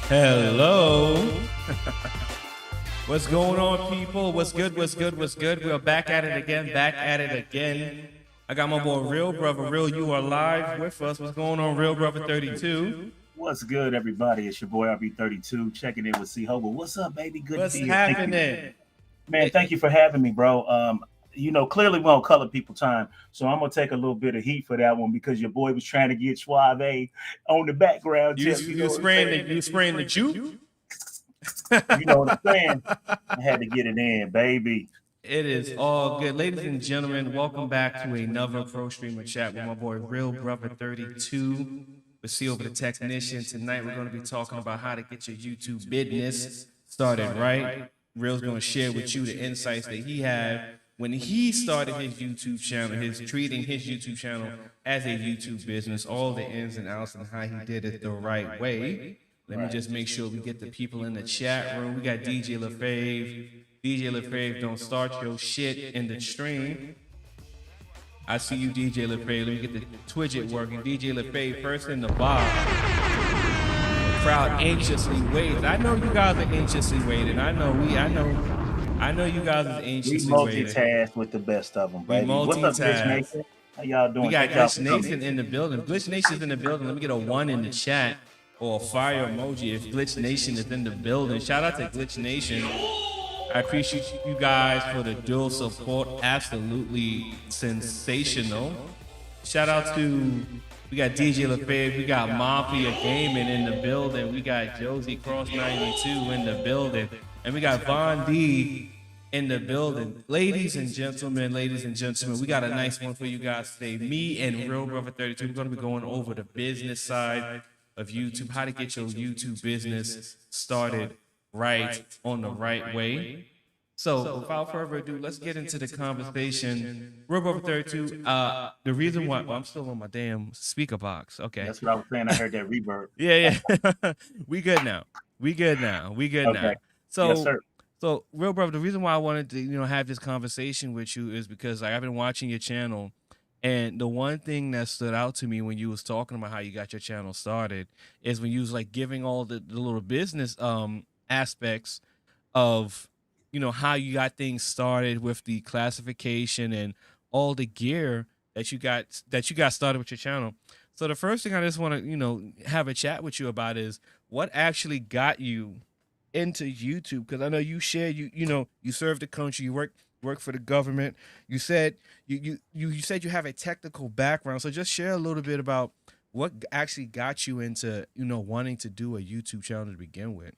Hello. What's going on, people? What's good? What's good? What's good? We're back at it again. Back at it again. I got my boy Real Brother. Real, you are live with us. What's going on, RealBrotha32? What's good, everybody? It's your boy RB32 checking in with CoVa. What's up, baby? Good What's to see you. happening? Man, thank you for having me, bro. You know, clearly we don't color people time, so I'm gonna take a little bit of heat for that one because your boy was trying to get Suave on the background. You spraying the juke? You know what I'm saying? I had to get it in, baby. It is all good. Ladies and gentlemen, welcome back to another Pro Streamer Chat with my boy RealBrotha32 with CoVa the Technician. Tonight we're going to be talking about how to get your YouTube business started right. Real's going to share with you the insights that he had when he started his YouTube channel, treating his YouTube channel as a YouTube business, all the ins and outs and how he did it the right way. Let me just make sure we get the people in the chat room. We got DJ LaFave. DJ LaFave, don't start your shit in the stream. I see you, DJ LaFave. Let me get the Twidget working. DJ LaFave, first in the box. The crowd anxiously waits. I know you guys are anxiously waiting. I know you guys are anxiously waiting. We multitask with the best of them, baby. What's up, Glitch Nation? How y'all doing? We got Glitch Nation in the building. Glitch Nation's in the building. Let me get a 1 in the chat or a fire emoji if Glitch Nation is in the building. Shout out to Glitch Nation. I appreciate you guys for the dual support. Absolutely sensational. Shout out to, we got DJ LaFave, we got Mafia Gaming in the building, we got Josie Cross 92 in the building, and we got Von D in the building. Ladies and gentlemen, we got a nice one for you guys today. Me and RealBrotha32, we're going to be going over the business side of YouTube, how to get your YouTube business started right on the right way. So without further ado, let's get into the conversation. RealBrotha32, the reason why I'm still on my damn speaker box. Okay, that's what I was saying. I heard that reverb. Yeah. we good now. Now. So, yes, sir. So Real Brother, the reason why I wanted to have this conversation with you is because I've been watching your channel, and the one thing that stood out to me when you was talking about how you got your channel started is when you was like giving all the little business aspects of how you got things started with the classification and all the gear that you got started with your channel. So the first thing I just want to have a chat with you about is what actually got you into YouTube, because I know you shared you served the country, you work for the government. You said you said you have a technical background, so just share a little bit about what actually got you into wanting to do a YouTube channel to begin with.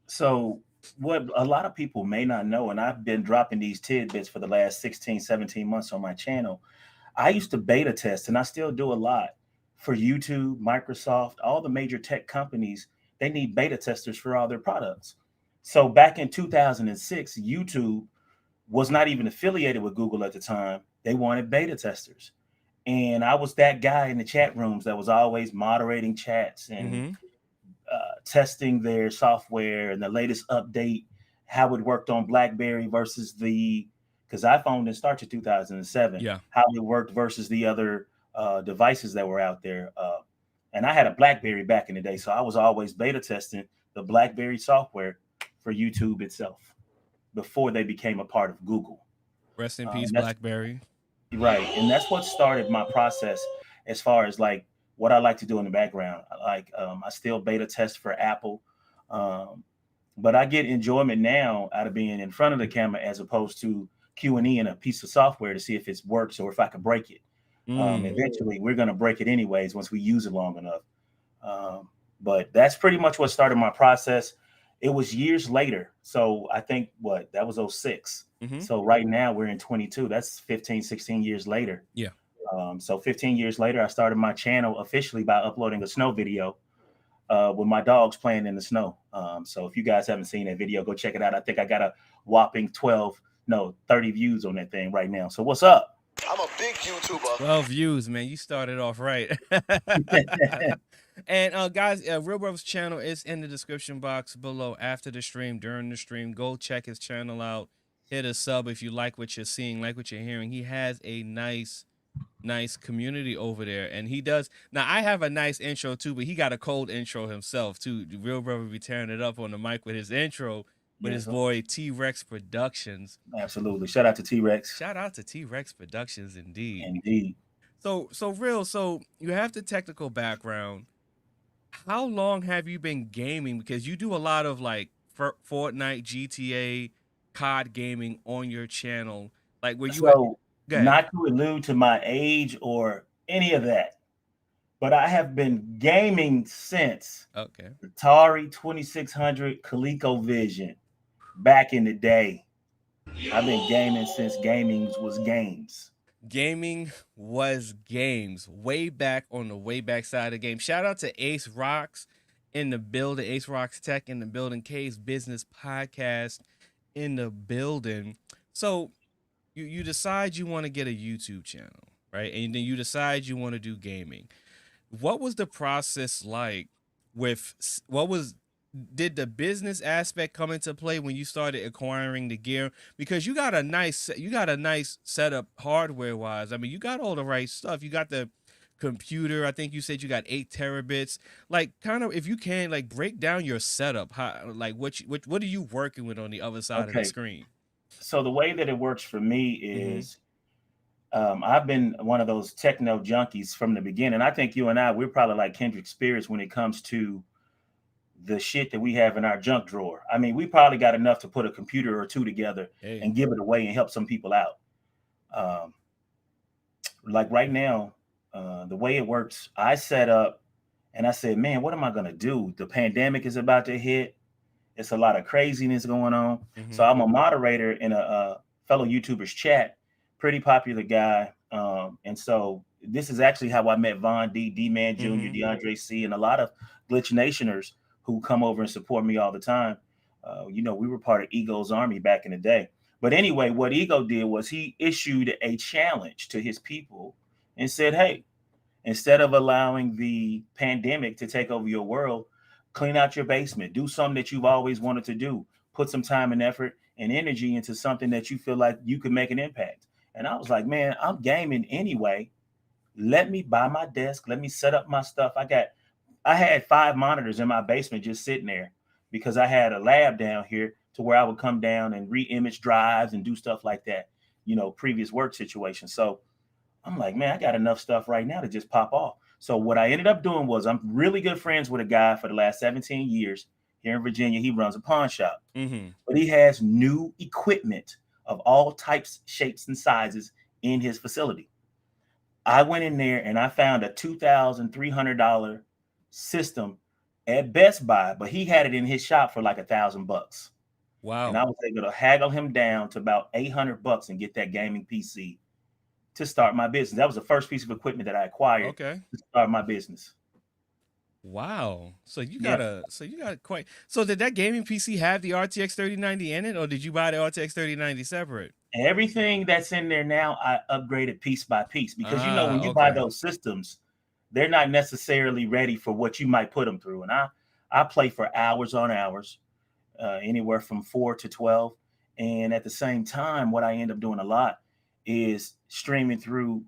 So what a lot of people may not know, and I've been dropping these tidbits for the last 16, 17 months on my channel, I used to beta test, and I still do a lot for YouTube, Microsoft, all the major tech companies. They need beta testers for all their products. So back in 2006, YouTube was not even affiliated with Google at the time. They wanted beta testers. And I was that guy in the chat rooms that was always moderating chats and testing their software and the latest update, how it worked on BlackBerry versus because iPhone didn't start to 2007, how it worked versus the other devices that were out there. And I had a BlackBerry back in the day, so I was always beta testing the BlackBerry software for YouTube itself before they became a part of Google. Rest in peace, BlackBerry. Right, and that's what started my process as far as like what I like to do in the background. I still beta test for Apple, but I get enjoyment now out of being in front of the camera as opposed to Q&E in a piece of software to see if it works or if I could break it. Eventually, we're going to break it anyways once we use it long enough. But that's pretty much what started my process. It was years later. So I think what that was '06. Mm-hmm. So right now we're in 22. That's 15, 16 years later. Yeah. So 15 years later, I started my channel officially by uploading a snow video with my dogs playing in the snow. So if you guys haven't seen that video, go check it out. I think I got a whopping 30 views on that thing right now. So what's up? I'm a big YouTuber. 12 views, man. You started off right. And guys, Real Brother's channel is in the description box below after the stream, during the stream. Go check his channel out. Hit a sub if you like what you're seeing, like what you're hearing. He has a nice community over there, and he does. Now I have a nice intro too, but he got a cold intro himself too. The Real Brother be tearing it up on the mic with his intro with his boy T-Rex Productions. Absolutely. Shout out to T-Rex. Shout out to T-Rex Productions, indeed. Indeed. So you have the technical background. How long have you been gaming? Because you do a lot of like Fortnite, GTA, COD gaming on your channel. Like where you So not to allude to my age or any of that, but I have been gaming since Atari 2600 ColecoVision back in the day. I've been gaming since gaming was games. Gaming was games way back on the way back side of the game. Shout out to Ace Rocks in the building, Ace Rocks Tech in the building, K's Business Podcast in the building. So you decide you want to get a YouTube channel, right? And then you decide you want to do gaming. What was the process like did the business aspect come into play when you started acquiring the gear? Because you got a nice setup hardware wise. I mean, you got all the right stuff. You got the computer. I think you said you got 8 terabits. Like, kind of, if you can, like, break down your setup. How, like, what are you working with on the other side of the screen? So the way that it works for me is, I've been one of those techno junkies from the beginning. I think you and we're probably like kindred spirits when it comes to the shit that we have in our junk drawer. I mean, we probably got enough to put a computer or two together and give it away and help some people out. Like right now, the way it works, I set up and I said, man, what am I going to do? The pandemic is about to hit. It's a lot of craziness going on. So I'm a moderator in a fellow YouTuber's chat, pretty popular guy. And so this is actually how I met Von D, D-Man Jr., DeAndre C, and a lot of Glitch Nationers who come over and support me all the time. We were part of Ego's army back in the day. But anyway, what Ego did was he issued a challenge to his people and said, hey, instead of allowing the pandemic to take over your world, clean out your basement, do something that you've always wanted to do, put some time and effort and energy into something that you feel like you could make an impact. And I was like, man, I'm gaming anyway. Let me buy my desk. Let me set up my stuff. I had 5 monitors in my basement just sitting there because I had a lab down here to where I would come down and re-image drives and do stuff like that, previous work situations. So I'm like, man, I got enough stuff right now to just pop off. So what I ended up doing was I'm really good friends with a guy for the last 17 years here in Virginia. He runs a pawn shop, but he has new equipment of all types, shapes, and sizes in his facility. I went in there and I found a $2,300 system at Best Buy, but he had it in his shop for like $1,000. Wow. And I was able to haggle him down to about $800 and get that gaming PC to start my business. That was the first piece of equipment that I acquired to start my business. Wow. So you got so did that gaming PC have the RTX 3090 in it, or did you buy the RTX 3090 separate? Everything that's in there now, I upgraded piece by piece because when you buy those systems, they're not necessarily ready for what you might put them through. And I play for hours on hours, anywhere from 4 to 12. And at the same time, what I end up doing a lot is streaming through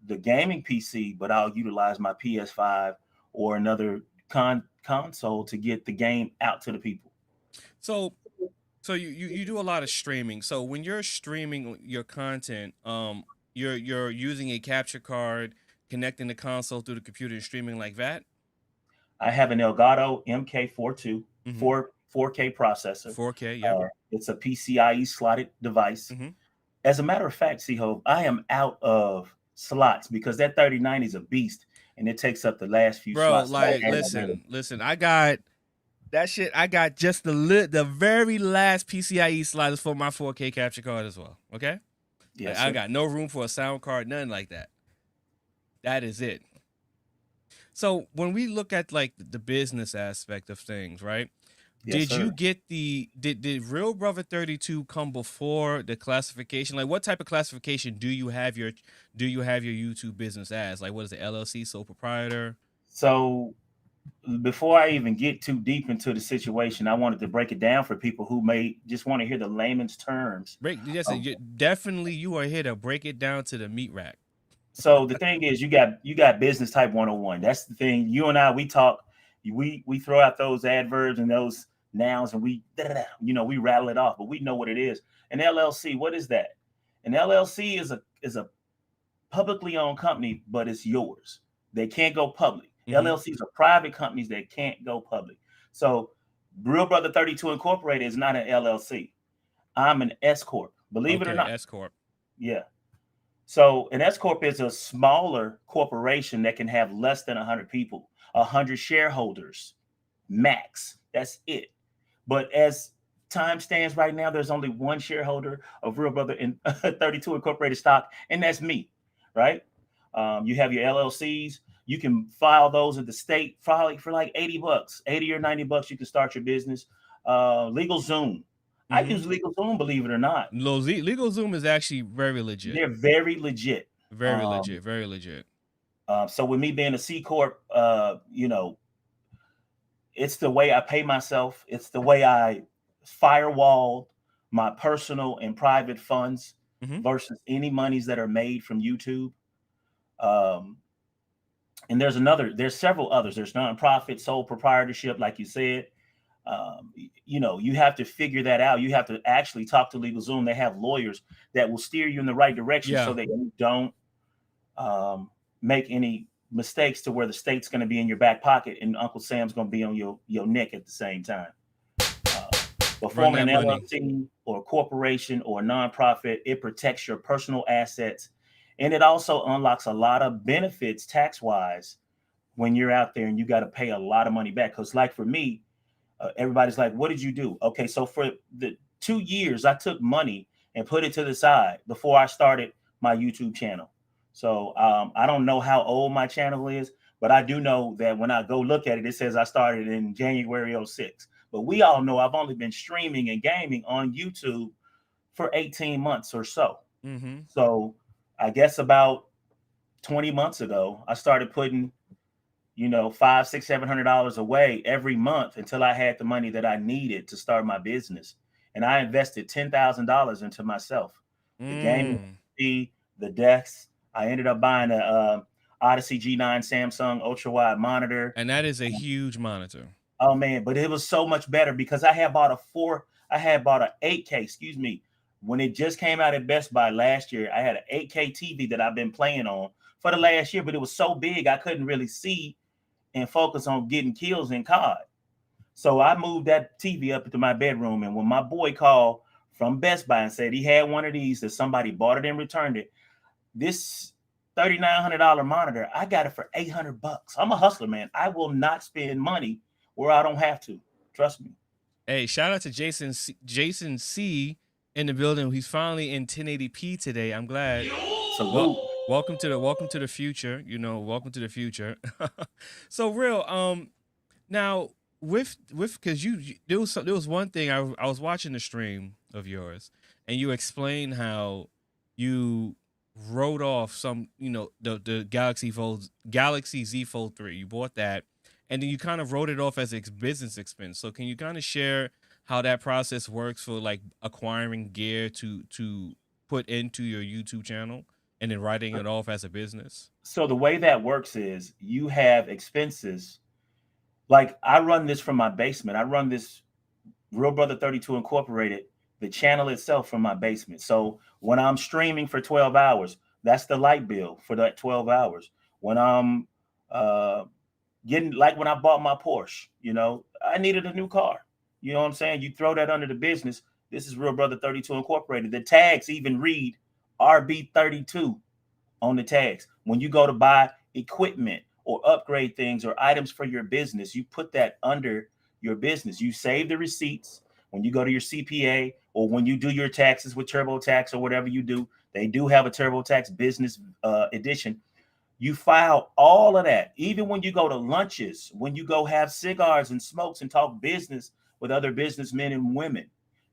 the gaming PC, but I'll utilize my PS5 or another console to get the game out to the people. So you do a lot of streaming. So when you're streaming your content, you're using a capture card, connecting the console through the computer and streaming like that? I have an Elgato MK42 4K processor. 4K, yeah. It's a PCIe slotted device. As a matter of fact, C-Ho, I am out of slots because that 3090 is a beast. and it takes up the last few Bro, slots. like, listen, I got that shit. I got just the very last PCIe sliders for my 4K capture card as well. Okay, Yes, I sir. got no room for a sound card, nothing like that. That is it. So when we look at like the business aspect of things, right? Yes, Did you sir. get did RealBrotha32 come before the classification? Like, what type of classification do you have your YouTube business as? Like, what is it, LLC, sole proprietor? So before I even get too deep into the situation, I wanted to break it down for people who may just want to hear the layman's terms. Yes, Of, definitely you are here to break it down to the meat rack. so the thing is, you got business type 101. That's the thing. You and I, we talk, we throw out those adverbs and those nouns, and we rattle it off, but we know what it is. An LLC, what is that? An LLC is a publicly owned company, but it's yours. They can't go public. LLCs are private companies that can't go public. So RealBrotha32 Incorporated is not an LLC. I'm an S Corp. Believe it or not. S Corp. Yeah. So an S Corp is a smaller corporation that can have less than 100 people, 100 shareholders, max. That's it. But as time stands right now, there's only one shareholder of RealBrotha32 Incorporated stock, and that's me, right? You have your LLCs. You can file those at the state for like $80, 80 or $90. You can start your business. LegalZoom. I use LegalZoom, believe it or not. LegalZoom is actually very legit. They're very legit. Very legit. Very legit. So with me being a C Corp, it's the way I pay myself. It's the way I firewall my personal and private funds versus any monies that are made from YouTube. And there's several others. There's nonprofit, sole proprietorship, like you said. You have to figure that out. You have to actually talk to LegalZoom. They have lawyers that will steer you in the right direction so that you don't make any mistakes to where the state's going to be in your back pocket and Uncle Sam's going to be on your neck at the same time. But forming an LLC or a corporation or a nonprofit, it protects your personal assets. And it also unlocks a lot of benefits tax-wise when you're out there and you got to pay a lot of money back. Because like for me, everybody's like, what did you do? Okay, so for the 2 years, I took money and put it to the side before I started my YouTube channel. So I don't know how old my channel is, but I do know that when I go look at it, it says I started in January 2006. But we all know I've only been streaming and gaming on YouTube for 18 months or so. So I guess about 20 months ago, I started putting, $500, $600, $700 away every month until I had the money that I needed to start my business. And I invested $10,000 into myself. The gaming, the desks. I ended up buying a Odyssey G9 Samsung ultra wide monitor. And that is a huge monitor. Oh man, but it was so much better because I had bought an 8K, when it just came out at Best Buy last year. I had an 8K TV that I've been playing on for the last year, but it was so big I couldn't really see and focus on getting kills in COD. So I moved that TV up into my bedroom, and when my boy called from Best Buy and said he had one of these, that somebody bought it and returned it, this $3,900 monitor, I got it for $800. I'm a hustler, man. I will not spend money where I don't have to. Trust me. Hey, shout out to Jason C in the building. He's finally in 1080p today. I'm glad. Salute. Welcome to the future. Welcome to the future. So real. Now with because there was one thing I was watching the stream of yours, and you explained how you wrote off some, the Galaxy Z Fold 3. You bought that, and then you kind of wrote it off as a business expense. So can you kind of share how that process works for like acquiring gear to put into your YouTube channel and then writing it off as a business? So the way that works is you have expenses. Like I run this from my basement. I run this RealBrotha32 Incorporated, the channel itself, from my basement. So when I'm streaming for 12 hours, that's the light bill for that 12 hours. When I'm when I bought my Porsche, I needed a new car. You know what I'm saying? You throw that under the business. This is RealBrotha32 Incorporated. The tags even read RB32 on the tags. When you go to buy equipment or upgrade things or items for your business, you put that under your business. You save the receipts when you go to your CPA or when you do your taxes with TurboTax or whatever you do. They do have a TurboTax business edition. You file all of that. Even when you go to lunches, when you go have cigars and smokes and talk business with other businessmen and women,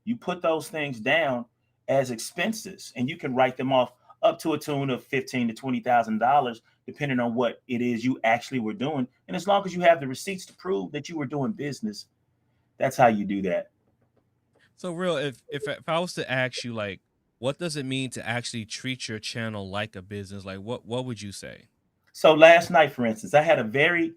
you put those things down as expenses, and you can write them off up to a tune of $15,000 to $20,000, depending on what it is you actually were doing. And as long as you have the receipts to prove that you were doing business, that's how you do that. So real, if I was to ask you, like, what does it mean to actually treat your channel like a business? Like, what would you say? So last night, for instance, I had a very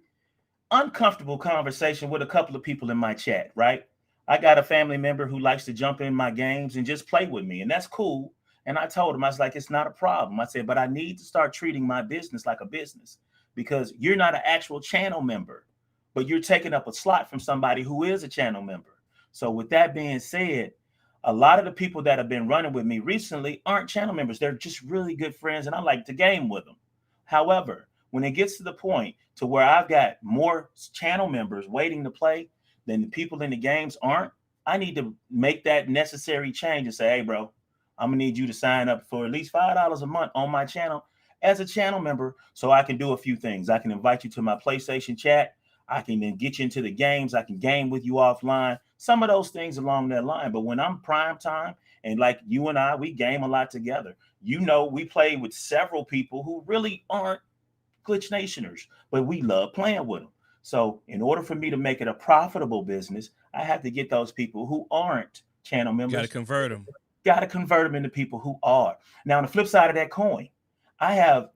uncomfortable conversation with a couple of people in my chat, right? I got a family member who likes to jump in my games and just play with me, and that's cool. And I told him, I was like, it's not a problem. I said, but I need to start treating my business like a business, because you're not an actual channel member, but you're taking up a slot from somebody who is a channel member. So with that being said, a lot of the people that have been running with me recently aren't channel members. They're just really good friends, and I like to game with them. However, when it gets to the point to where I've got more channel members waiting to play than the people in the games aren't, I need to make that necessary change and say, hey, bro, I'm gonna need you to sign up for at least $5 a month on my channel as a channel member, so I can do a few things. I can invite you to my PlayStation chat. I can then get you into the games. I can game with you offline. Some of those things along that line. But when I'm prime time, and like you and I, we game a lot together. You know, we play with several people who really aren't Glitch Nationers, but we love playing with them. So in order for me to make it a profitable business, I have to get those people who aren't channel members. Got to convert them. Got to convert them into people who are. Now, on the flip side of that coin, I have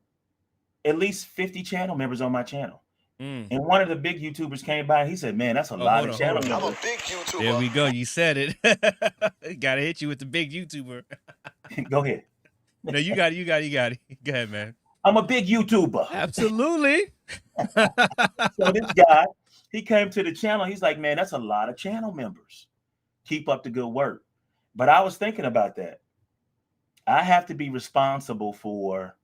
at least 50 channel members on my channel. And one of the big YouTubers came by and he said, man, that's a lot of channel members. I'm a big YouTuber. There we go. You said it. Got to hit you with the big YouTuber. Go ahead. No, you got it. Go ahead, man. I'm a big YouTuber. Absolutely. So this guy, he came to the channel. He's like, man, that's a lot of channel members. Keep up the good work. But I was thinking about that. I have to be responsible for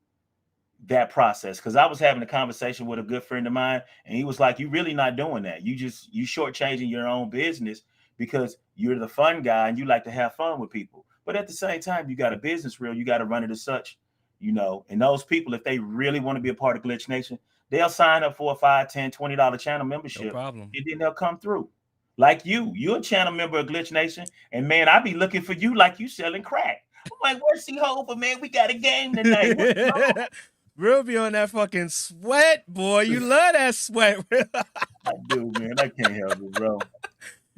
that process, because I was having a conversation with a good friend of mine, and he was like, you really not doing that. You shortchanging your own business because you're the fun guy and you like to have fun with people. But at the same time, you got a business reel. You got to run it as such, you know. And those people, if they really want to be a part of Glitch Nation, they'll sign up for a $5, $10, $20 channel membership. No problem. And then they'll come through. Like you're a channel member of Glitch Nation, and man, I be looking for you like you selling crack. I'm like, where's C-Hova, man? We got a game tonight. Real be on that fucking sweat, boy. You love that sweat. I do, man. I can't help it, bro.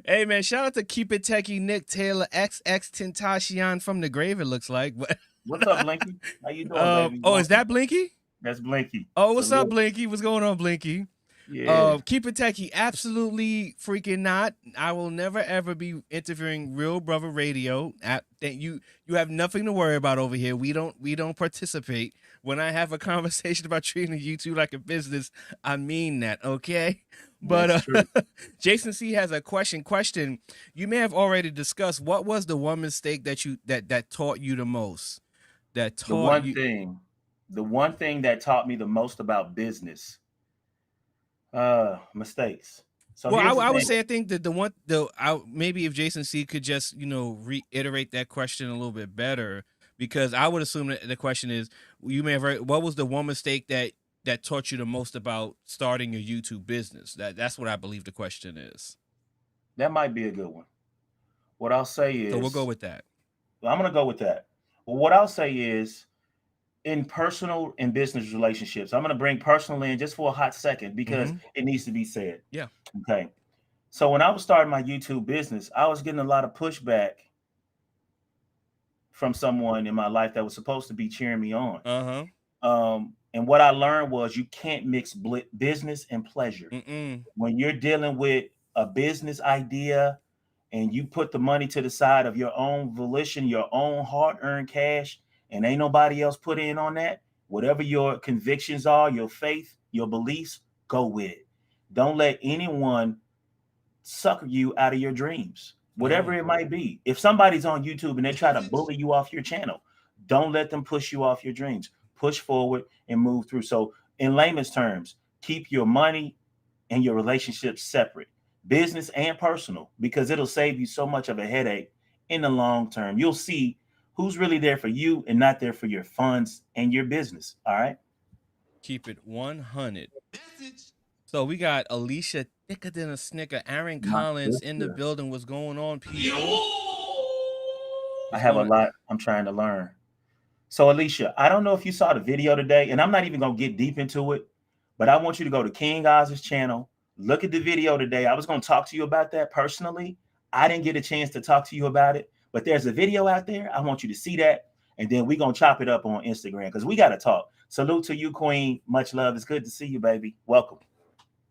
Hey, man, shout out to Keep It Techie, Nick Taylor, XX Tentacion from the grave, it looks like. What's up, Blinky? How you doing, baby? Oh, is that Blinky? That's Blinky. Oh, what's up, Blinky? What's going on, Blinky? Yeah. Keep It Techie, absolutely freaking not. I will never ever be interfering Real Brother Radio. You have nothing to worry about over here. We don't participate. When I have a conversation about treating YouTube like a business, I mean that, okay? But Jason C has a question. You may have already discussed, what was the one mistake that taught you the most? The one thing that taught me the most about business. Mistakes. So well, I would say, I think that maybe if Jason C could just, reiterate that question a little bit better, because I would assume that the question is, you may have heard, what was the one mistake that taught you the most about starting your YouTube business? That's what I believe the question is. That might be a good one. What I'll say is, so we'll go with that. I'm going to go with that. Well, what I'll say is, in personal and business relationships, I'm going to bring personal in just for a hot second, because it needs to be said. Yeah. Okay. So when I was starting my YouTube business, I was getting a lot of pushback from someone in my life that was supposed to be cheering me on. And what I learned was, you can't mix business and pleasure. When you're dealing with a business idea and you put the money to the side of your own volition, your own hard-earned cash, and ain't nobody else put in on that, whatever your convictions are, your faith, your beliefs, go with it. Don't let anyone sucker you out of your dreams, whatever it might be. If somebody's on YouTube and they try to bully you off your channel, don't let them push you off your dreams. Push forward and move through. So in layman's terms, keep your money and your relationships separate, business and personal, because it'll save you so much of a headache in the long term. You'll see who's really there for you and not there for your funds and your business. All right. Keep it 100. So we got Alicia thicker than a snicker. Aaron My Collins in the sister. building. What's going on, people? I have a lot I'm trying to learn. So, Alicia, I don't know if you saw the video today, and I'm not even going to get deep into it, but I want you to go to King Oz's channel, look at the video today. I was going to talk to you about that personally. I didn't get a chance to talk to you about it, but there's a video out there. I want you to see that, and then we're going to chop it up on Instagram because we got to talk. Salute to you, Queen. Much love. It's good to see you, baby. Welcome.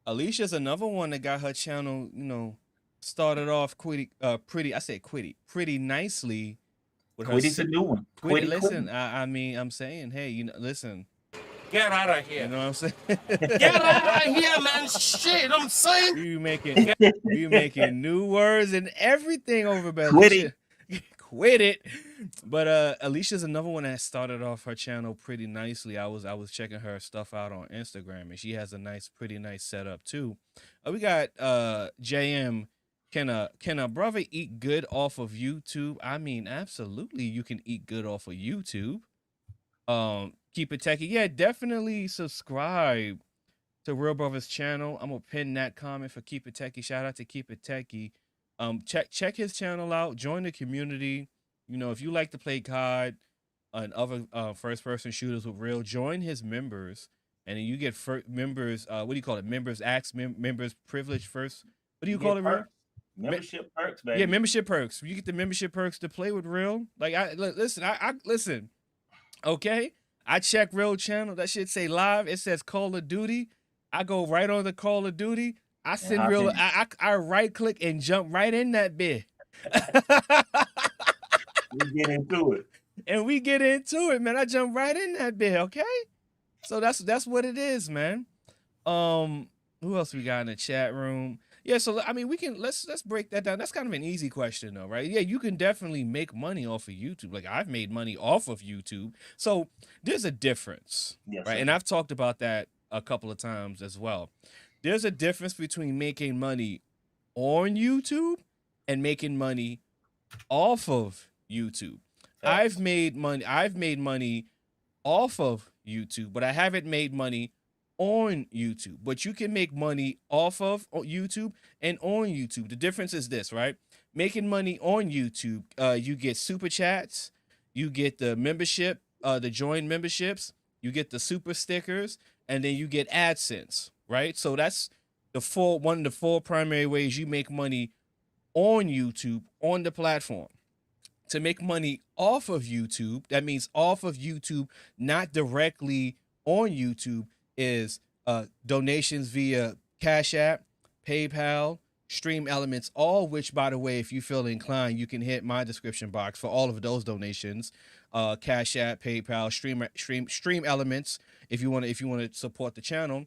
Alicia's another one that got her channel, started off pretty nicely. With Quitty's a new one. Quitty, listen, I mean, I'm saying, hey, listen. Get out of here. You know what I'm saying? Get out of here, man. Shit, I'm saying. You making new words and everything over, but Quitty. Quit it. But Alicia's another one that started off her channel pretty nicely. I was checking her stuff out on Instagram, and she has a pretty nice setup too. We got JM. Can a brother eat good off of YouTube? I mean, absolutely, you can eat good off of YouTube. Keep it techie. Yeah, definitely subscribe to Real Brothers channel. I'm gonna pin that comment for Keep It Techie. Shout out to Keep It Techie. Check his channel out. Join the community. If you like to play COD and other first-person shooters with Real, join his members, and then you get members. What do you call it? Members access, members privilege first. What do you call it, Real? Membership perks, baby. Yeah, membership perks. You get the membership perks to play with Real. Like, I listen. Okay, I check Real channel. That shit say live. It says Call of Duty. I go right on the Call of Duty. I send Real. I right click and jump right in that bit. We get into it. And we get into it, man. I jump right in that bit. Okay, so that's what it is, man. Who else we got in the chat room? Yeah, so I mean, let's break that down. That's kind of an easy question, though, right? Yeah, you can definitely make money off of YouTube. Like, I've made money off of YouTube, so there's a difference, yes, right? sir. And I've talked about that a couple of times as well. There's a difference between making money on YouTube and making money off of YouTube. I've made money off of YouTube, but I haven't made money on YouTube. But you can make money off of YouTube and on YouTube. The difference is this, right? Making money on YouTube, you get super chats, you get the membership, the join memberships, you get the super stickers, and then you get AdSense, right? So that's one of the four primary ways you make money on YouTube, on the platform. To make money off of YouTube, that means off of YouTube, not directly on YouTube, is donations via Cash App, PayPal, Stream Elements, all which, by the way, if you feel inclined, you can hit my description box for all of those donations. Cash App, PayPal, Stream Elements, if you want to support the channel.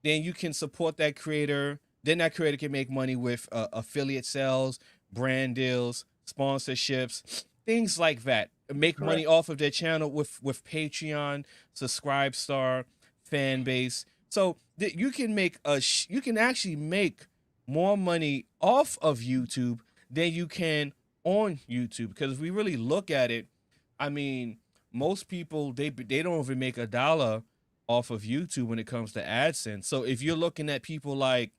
Then you can support that creator. Then that creator can make money with affiliate sales, brand deals, sponsorships, things like that. Make money off of their channel with Patreon, Subscribestar, fan base. So you can actually make more money off of YouTube than you can on YouTube. Because if we really look at it, I mean, most people they don't even make $1 off of YouTube when it comes to AdSense. So if you're looking at people like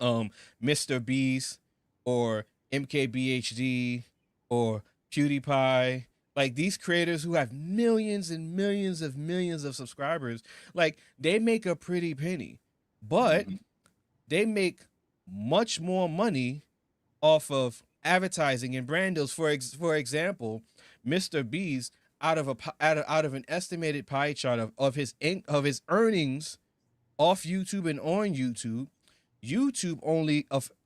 Mr. Beast or MKBHD or PewDiePie, like these creators who have millions and millions of subscribers, like they make a pretty penny, but they make much more money off of advertising and brand deals. For example, Mr. Beast, out of an estimated pie chart of his earnings off YouTube and on YouTube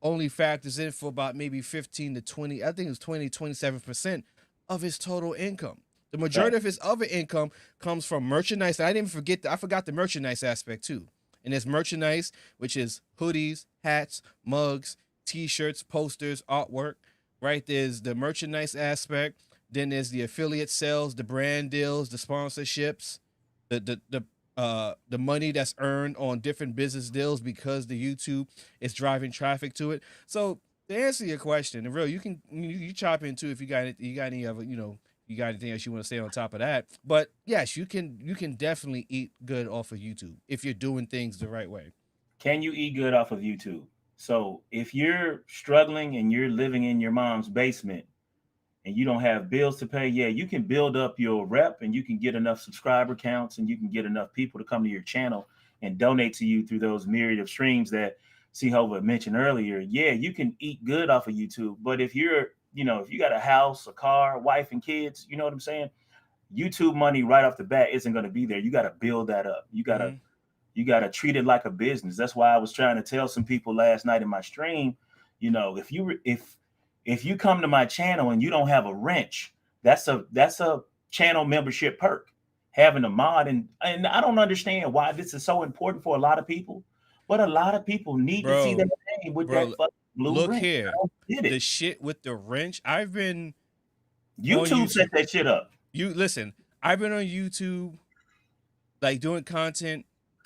only factors in for about maybe 15 to 20, I think it was 27% of his total income. The majority of his other income comes from merchandise. And I forgot the merchandise aspect too. And there's merchandise, which is hoodies, hats, mugs, t-shirts, posters, artwork, right? There's the merchandise aspect. Then there's the affiliate sales, the brand deals, the sponsorships, the the money that's earned on different business deals because the YouTube is driving traffic to it. So to answer your question, and real, you chop in too if you got any other, you got anything else you want to say on top of that. But yes, you can definitely eat good off of YouTube if you're doing things the right way. Can you eat good off of YouTube? So if you're struggling and you're living in your mom's basement and you don't have bills to pay, yeah, you can build up your rep and you can get enough subscriber counts and you can get enough people to come to your channel and donate to you through those myriad of streams that CoVa mentioned earlier. Yeah, you can eat good off of YouTube. But if you're, if you got a house, a car, wife, and kids, you know what I'm saying? YouTube money right off the bat isn't going to be there. You got to build that up. You got to treat it like a business. That's why I was trying to tell some people last night in my stream, if you come to my channel and you don't have a wrench, that's a channel membership perk, having a mod. And I don't understand why this is so important for a lot of people, but a lot of people need to see their name with that fucking blue look wrench. here, the shit with the wrench. I've been YouTube set that shit up. I've been on YouTube, like doing content.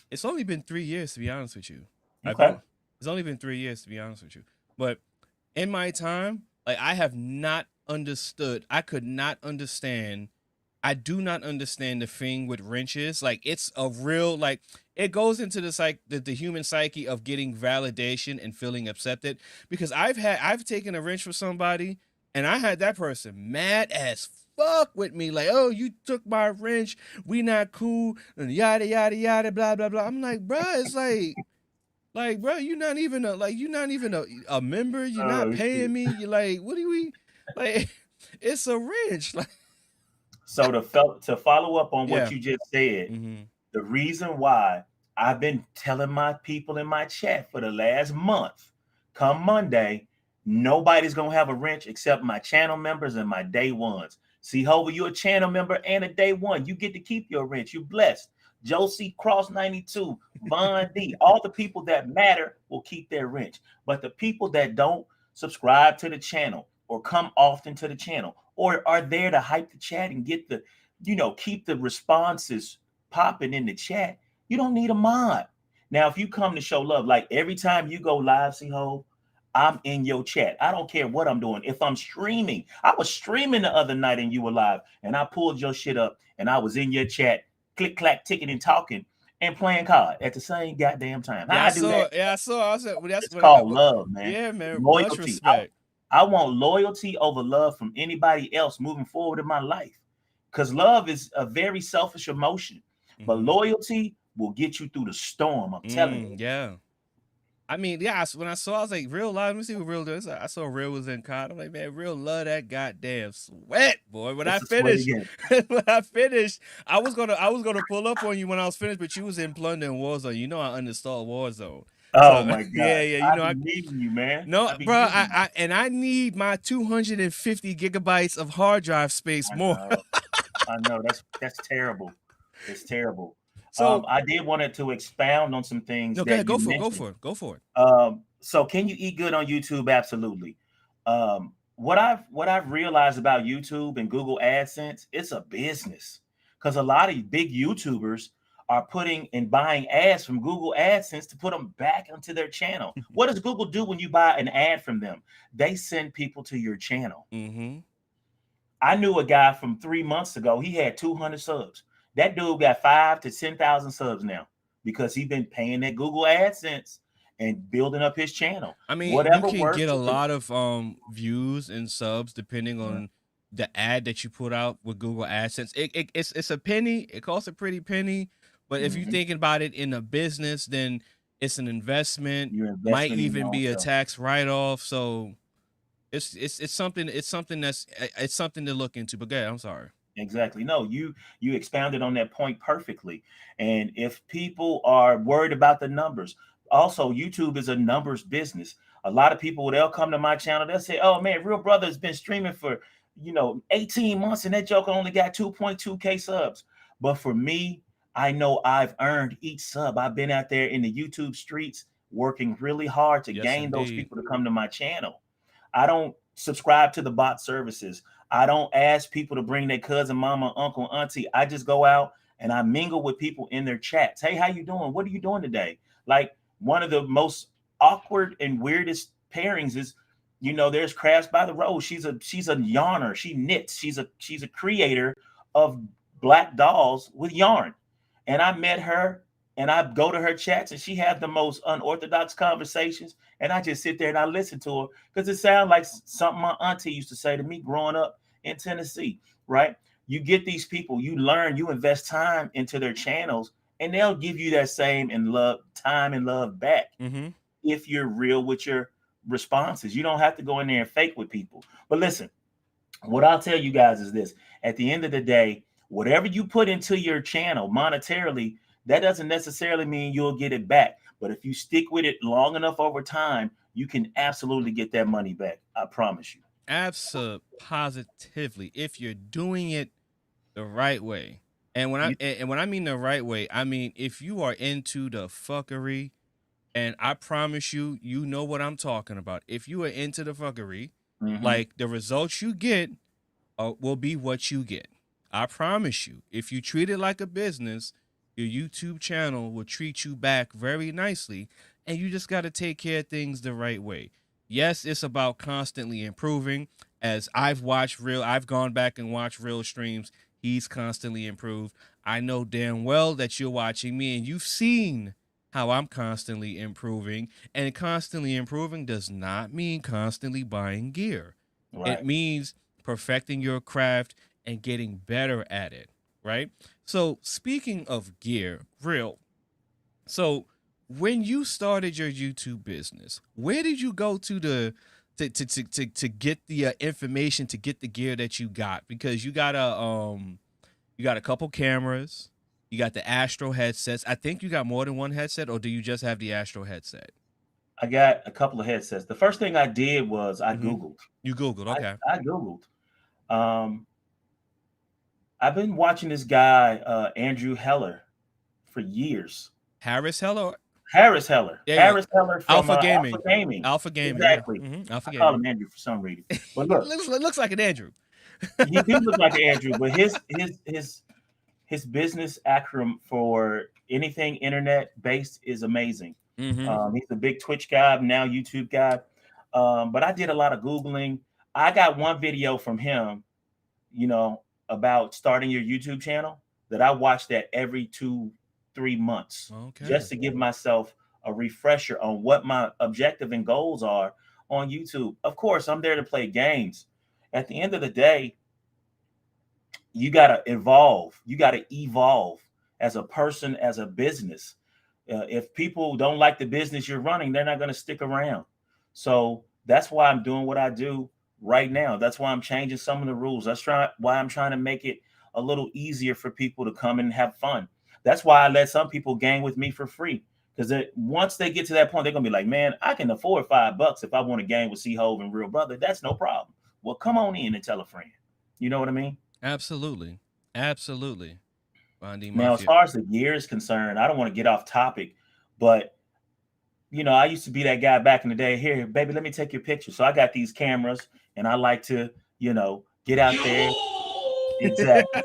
It's only been 3 years, to be honest with you. Okay. It's only been 3 years, to be honest with you. But in my time, like, I have not understood. I could not understand. I do not understand the thing with wrenches. Like, it's a real, like, it goes into the human psyche of getting validation and feeling accepted. Because I've taken a wrench for somebody and I had that person mad as fuck with me, like, oh, you took my wrench, we not cool, and yada yada yada, blah blah blah. I'm like, bro, it's like, bro, you're not even a member. You're not paying me. You're like, what do we like? It's a wrench. Like, so to follow up on what you just said, the reason why I've been telling my people in my chat for the last month, come Monday, nobody's gonna have a wrench except my channel members and my day ones. See, Hova, you're a channel member and a day one. You get to keep your wrench. You're blessed. Josie Cross 92, Von D, all the people that matter will keep their wrench. But the people that don't subscribe to the channel or come often to the channel or are there to hype the chat and get the, keep the responses popping in the chat, you don't need a mod. Now, if you come to show love, like every time you go live, see, Hov, I'm in your chat. I don't care what I'm doing. If I'm streaming, I was streaming the other night and you were live and I pulled your shit up and I was in your chat, click, clack, ticking and talking and playing card at the same goddamn time. I saw. I said, well, it's called love, man. Yeah, man. Loyalty. Much respect. I want loyalty over love from anybody else moving forward in my life. Because love is a very selfish emotion, but loyalty will get you through the storm. I'm telling you. Yeah. I mean, yeah, when I was like, Real love, let me see what Real does. I saw Real was in COD. I'm like, man, Real love that goddamn sweat, boy. When I finished, I was gonna pull up on you when I was finished, but you was in Plunder and Warzone. You know I uninstalled Warzone. Oh my god. Yeah. I need you, man. No, bro, I need my 250 gigabytes of hard drive space more. I know that's terrible. It's terrible. So I did want to expound on some things. No, go for it. So can you eat good on YouTube? Absolutely. What I've realized about YouTube and Google AdSense, it's a business because a lot of big YouTubers are putting and buying ads from Google AdSense to put them back onto their channel. What does Google do when you buy an ad from them? They send people to your channel. I knew a guy from 3 months ago. He had 200 subs. That dude got 5,000 to 10,000 subs now because he's been paying that Google AdSense and building up his channel. I mean, you can get a lot of views and subs depending on the ad that you put out with Google AdSense. It's a penny. It costs a pretty penny. But if you're thinking about it in a business, then it's an investment. Might even be a tax write-off. So it's something to look into. But I'm sorry. Exactly. No, you expounded on that point perfectly. And if people are worried about the numbers, also YouTube is a numbers business. A lot of people, they'll come to my channel, they'll say, oh man, Real Brother has been streaming for 18 months and that joker only got 2.2K subs. But for me, I know I've earned each sub. I've been out there in the YouTube streets working really hard to gain those people to come to my channel. I don't subscribe to the bot services. I don't ask people to bring their cousin, mama, uncle, auntie. I just go out. and I mingle with people in their chats. Hey, how you doing? What are you doing today? Like, one of the most awkward and weirdest pairings is, there's Crafts by the Road. She's a yarner. She knits. She's a creator of black dolls with yarn. And I met her, and I go to her chats, and she has the most unorthodox conversations. And I just sit there and I listen to her, because it sounds like something my auntie used to say to me growing up in Tennessee, right? You get these people, you learn, you invest time into their channels, and they'll give you that same time and love back. If you're real with your responses. You don't have to go in there and fake with people. But listen, what I'll tell you guys is this: at the end of the day, whatever you put into your channel monetarily, that doesn't necessarily mean you'll get it back. But if you stick with it long enough over time, you can absolutely get that money back. I promise you. Positively, if you're doing it the right way. And when I mean the right way, I mean if you are into the fuckery, and I promise you, you know what I'm talking about. If you are into the fuckery, like, the results you get will be what you get. I promise you. If you treat it like a business, your YouTube channel will treat you back very nicely, and you just got to take care of things the right way. Yes, it's about constantly improving. As I've gone back and watched Real streams. He's constantly improved. I know damn well that you're watching me, and you've seen how I'm constantly improving. And constantly improving does not mean constantly buying gear. Right. It means perfecting your craft and getting better at it, right? So speaking of gear, Real, so when you started your YouTube business, where did you go to get the information to get the gear that you got? Because you got a couple cameras, you got the Astro headsets. I think you got more than one headset, or do you just have the Astro headset? I got a couple of headsets. The first thing I did was I Googled. You Googled, okay. I Googled. I've been watching this guy, Andrew Heller, for years. Harris Heller? Harris Heller. Yeah, Harris Heller from Alpha Gaming. Alpha Gaming. Alpha Gaming. Exactly. Yeah. Alpha Gaming. I call him Andrew for some reason. But look, looks like an Andrew. He do look like an Andrew, but his business acumen for anything internet based is amazing. He's a big Twitch guy, now YouTube guy. But I did a lot of Googling. I got one video from him, about starting your YouTube channel, that I watched that every 2-3 months, just to give myself a refresher on what my objective and goals are on YouTube. Of course, I'm there to play games. At the end of the day, you got to evolve. You got to evolve as a person, as a business. If people don't like the business you're running, they're not going to stick around. So that's why I'm doing what I do right now. That's why I'm changing some of the rules. That's why I'm trying to make it a little easier for people to come and have fun. That's why I let some people gang with me for free. Because once they get to that point, they're going to be like, man, I can afford $5 if I want to gang with C-Hove and Real Brother. That's no problem. Well, come on in and tell a friend. You know what I mean? Absolutely. Absolutely. Now, as far as the gear is concerned, I don't want to get off topic, but, I used to be that guy back in the day. Here, baby, let me take your picture. So I got these cameras, and I like to, get out there. Exactly.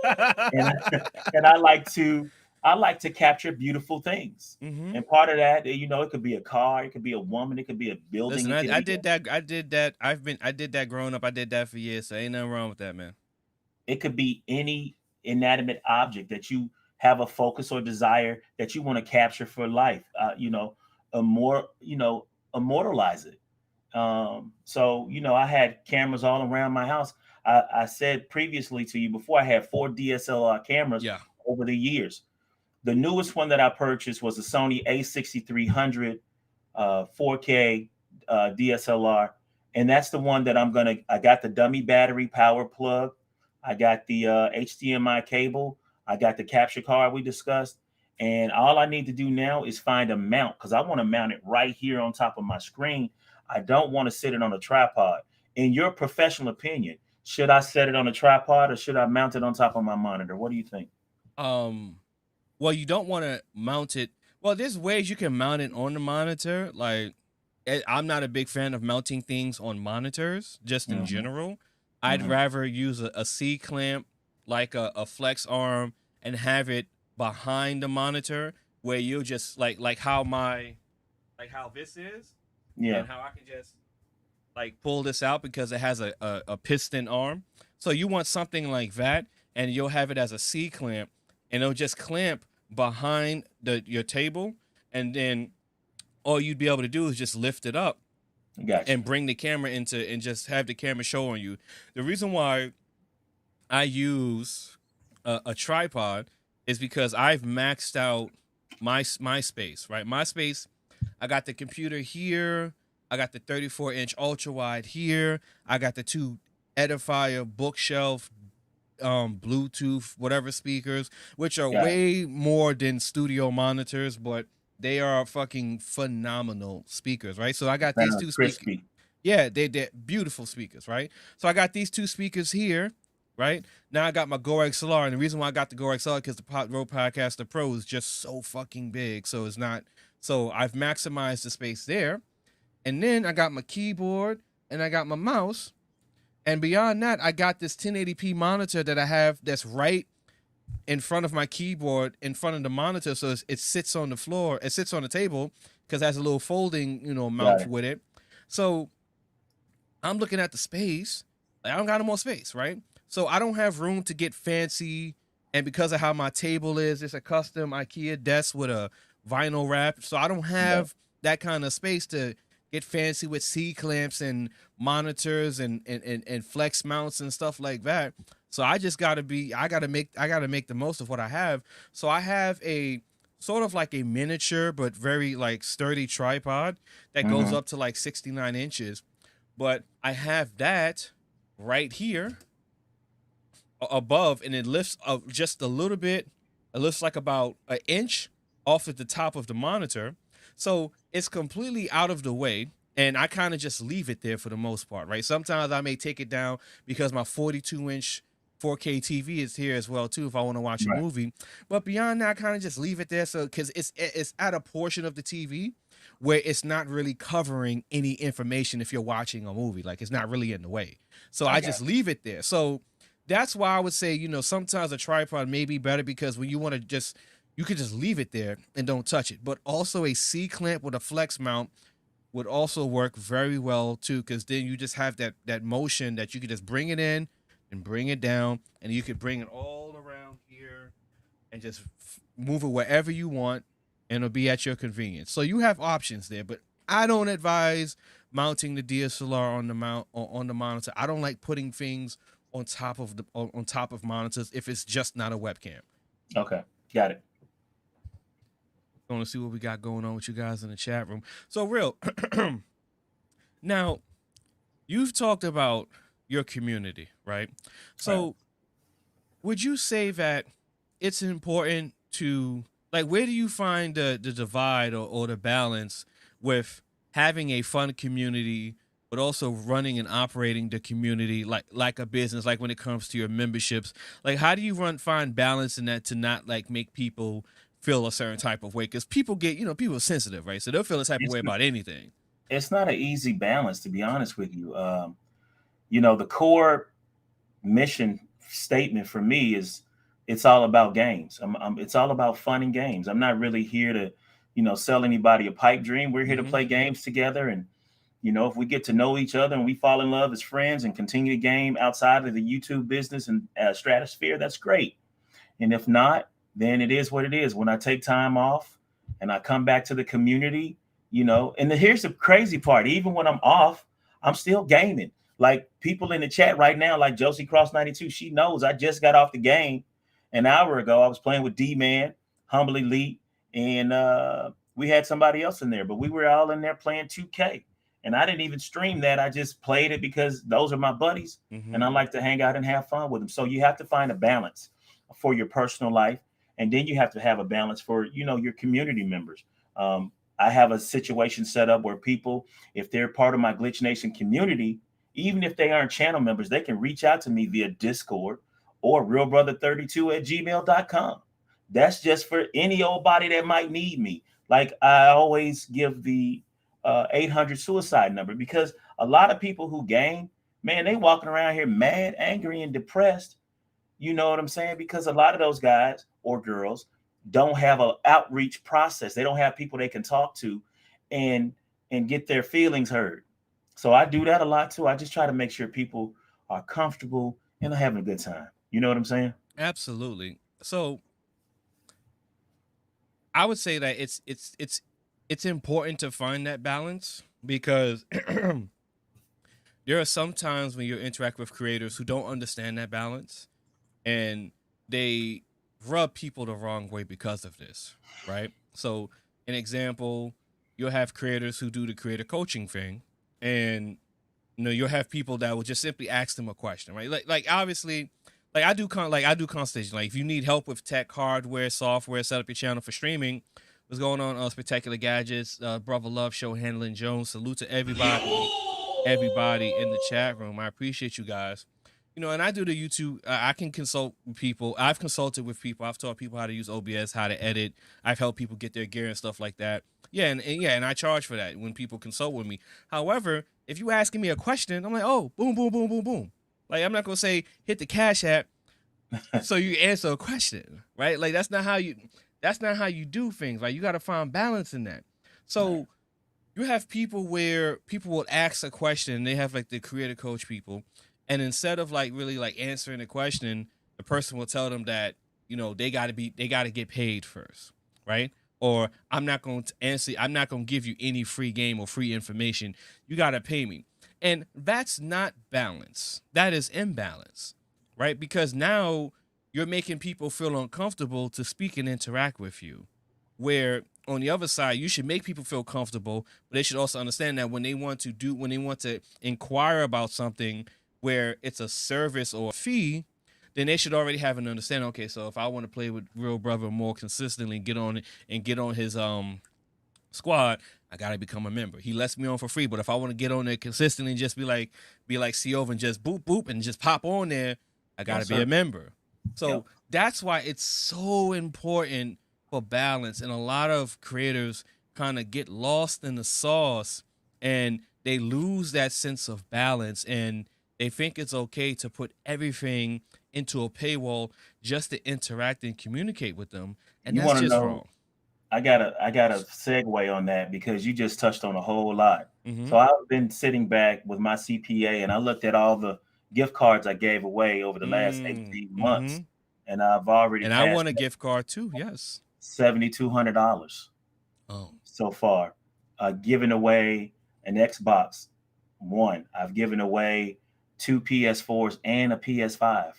and I like to capture beautiful things. And part of that, it could be a car, it could be a woman, it could be a building. Listen, I did that. I did that growing up. I did that for years. So ain't nothing wrong with that, man. It could be any inanimate object that you have a focus or desire that you want to capture for life. Immortalize it. So I had cameras all around my house. I said previously to you before, I had 4 DSLR cameras over the years. The newest one that I purchased was a Sony A6300 4K DSLR. And that's the one that I got the dummy battery power plug. I got the HDMI cable. I got the capture card we discussed. And all I need to do now is find a mount, because I want to mount it right here on top of my screen. I don't want to sit it on a tripod. In your professional opinion, should I set it on a tripod or should I mount it on top of my monitor? What do you think? Well, you don't want to mount it. Well, there's ways you can mount it on the monitor. Like, I'm not a big fan of mounting things on monitors, just in general. I'd rather use a C-clamp, like a flex arm, and have it behind the monitor where you'll just like how this is, Yeah, and how I can just like pull this out because it has a piston arm. So you want something like that, and you'll have it as a C clamp, and it'll just clamp behind your table, and then all you'd be able to do is just lift it up gotcha. and bring the camera into and just have the camera show on you. The reason why I use a tripod is because I've maxed out my space, right? My space, I got the computer here, I got the 34-inch ultra wide here, I got the two Edifier bookshelf Bluetooth whatever speakers, which are Got it. way more than studio monitors, but they are fucking phenomenal speakers, right? So I got these two speakers. Crispy. Yeah, they're beautiful speakers, right? So I got these two speakers here, right? Now I got my Go XLR, and the reason why I got the Go XLR because the Road Podcaster Pro is just so fucking big. So it's not. So I've maximized the space there, and then I got my keyboard and I got my mouse, and beyond that, I got this 1080p monitor that I have that's right in front of my keyboard, in front of the monitor, so it sits on the floor. It sits on the table because it has a little folding, mount with it. So I'm looking at the space. I don't got no more space, right? So I don't have room to get fancy. And because of how my table is, it's a custom IKEA desk with a vinyl wrap. So I don't have that kind of space to get fancy with C clamps and monitors and flex mounts and stuff like that. So I just gotta make the most of what I have. So I have a sort of like a miniature but very like sturdy tripod that goes up to like 69 inches. But I have that right here above, and it lifts up just a little bit. It lifts like about an inch off at the top of the monitor. So it's completely out of the way, and I kind of just leave it there for the most part, right? Sometimes I may take it down because my 42-inch 4K TV is here as well too if I want to watch a movie. But beyond that, I kind of just leave it there, so because it's at a portion of the TV where it's not really covering any information if you're watching a movie. Like, it's not really in the way. So I just leave it there. So that's why I would say, sometimes a tripod may be better because when you want to you could just leave it there and don't touch it. But also a C-clamp with a flex mount would also work very well too, because then you just have that motion that you could just bring it in and bring it down, and you could bring it all around here and just move it wherever you want, and it'll be at your convenience. So you have options there, but I don't advise mounting the DSLR on the monitor. I don't like putting things on top of monitors if it's just not a webcam. Okay, got it. Going to see what we got going on with you guys in the chat room. So Real, now you've talked about your community, right? So would you say that it's important to, like, where do you find the divide or the balance with having a fun community, but also running and operating the community like a business, like when it comes to your memberships? Like, how do you find balance in that to not like make people feel a certain type of way? Because people get, people are sensitive, right? So they'll feel a type of way about anything. It's not an easy balance, to be honest with you. The core mission statement for me is it's all about games. It's all about fun and games. I'm not really here to, sell anybody a pipe dream. We're here to play games together. And, if we get to know each other and we fall in love as friends and continue to game outside of the YouTube business and stratosphere, that's great. And if not, then it is what it is. When I take time off and I come back to the community, and here's the crazy part. Even when I'm off, I'm still gaming. Like, people in the chat right now, like Josie Cross 92, she knows I just got off the game an hour ago. I was playing with D-Man, Humble Elite, and we had somebody else in there, but we were all in there playing 2K. And I didn't even stream that. I just played it because those are my buddies, and I like to hang out and have fun with them. So you have to find a balance for your personal life, and then you have to have a balance for, your community members. I have a situation set up where people, if they're part of my Glitch Nation community, even if they aren't channel members, they can reach out to me via Discord or RealBrotha32@gmail.com. That's just for any old body that might need me. Like, I always give the 800 suicide number, because a lot of people who game, man, they walking around here mad, angry, and depressed. You know what I'm saying? Because a lot of those guys or girls, don't have an outreach process. They don't have people they can talk to and get their feelings heard. So I do that a lot too. I just try to make sure people are comfortable and are having a good time. You know what I'm saying? Absolutely. So I would say that it's important to find that balance because there are some times when you interact with creators who don't understand that balance and they rub people the wrong way because of this, right? So, an example, you'll have creators who do the creator coaching thing, and you'll have people that will just simply ask them a question, right? Like obviously, like I do consultation. Like if you need help with tech, hardware, software, set up your channel for streaming. What's going on? Spectacular Gadgets, Brother Love Show, Handling Jones. Salute to everybody in the chat room. I appreciate you guys. And I do the YouTube. I can consult with people. I've consulted with people. I've taught people how to use OBS, how to edit. I've helped people get their gear and stuff like that. Yeah, and I charge for that when people consult with me. However, if you asking me a question, I'm like, oh, boom, boom, boom, boom, boom. Like I'm not gonna say hit the Cash App so you answer a question, right? Like that's not how you do things. Like you got to find balance in that. So you have people where people will ask a question and they have like the creator coach people. And instead of like really like answering the question, the person will tell them that, they got to get paid first, right? Or I'm not going to give you any free game or free information. You got to pay me. And that's not balance. That is imbalance, right? Because now you're making people feel uncomfortable to speak and interact with you. Where on the other side, you should make people feel comfortable, but they should also understand that when they want to inquire about something where it's a service or a fee, then they should already have an understanding. Okay, so if I want to play with Real Brother more consistently, get on his squad, I gotta become a member. He lets me on for free, but if I want to get on there consistently and just be like CoVa and just boop boop and just pop on there, I gotta be a member. So that's why it's so important for balance. And a lot of creators kind of get lost in the sauce and they lose that sense of balance, and they think it's okay to put everything into a paywall just to interact and communicate with them. And that's just wrong. I got a segue on that because you just touched on a whole lot. So I've been sitting back with my CPA and I looked at all the gift cards I gave away over the last 18 months. And I've already and I want a gift card too. Yes. $7,200 so far. Given away an Xbox One. I've given away 2 PS4s and a PS5.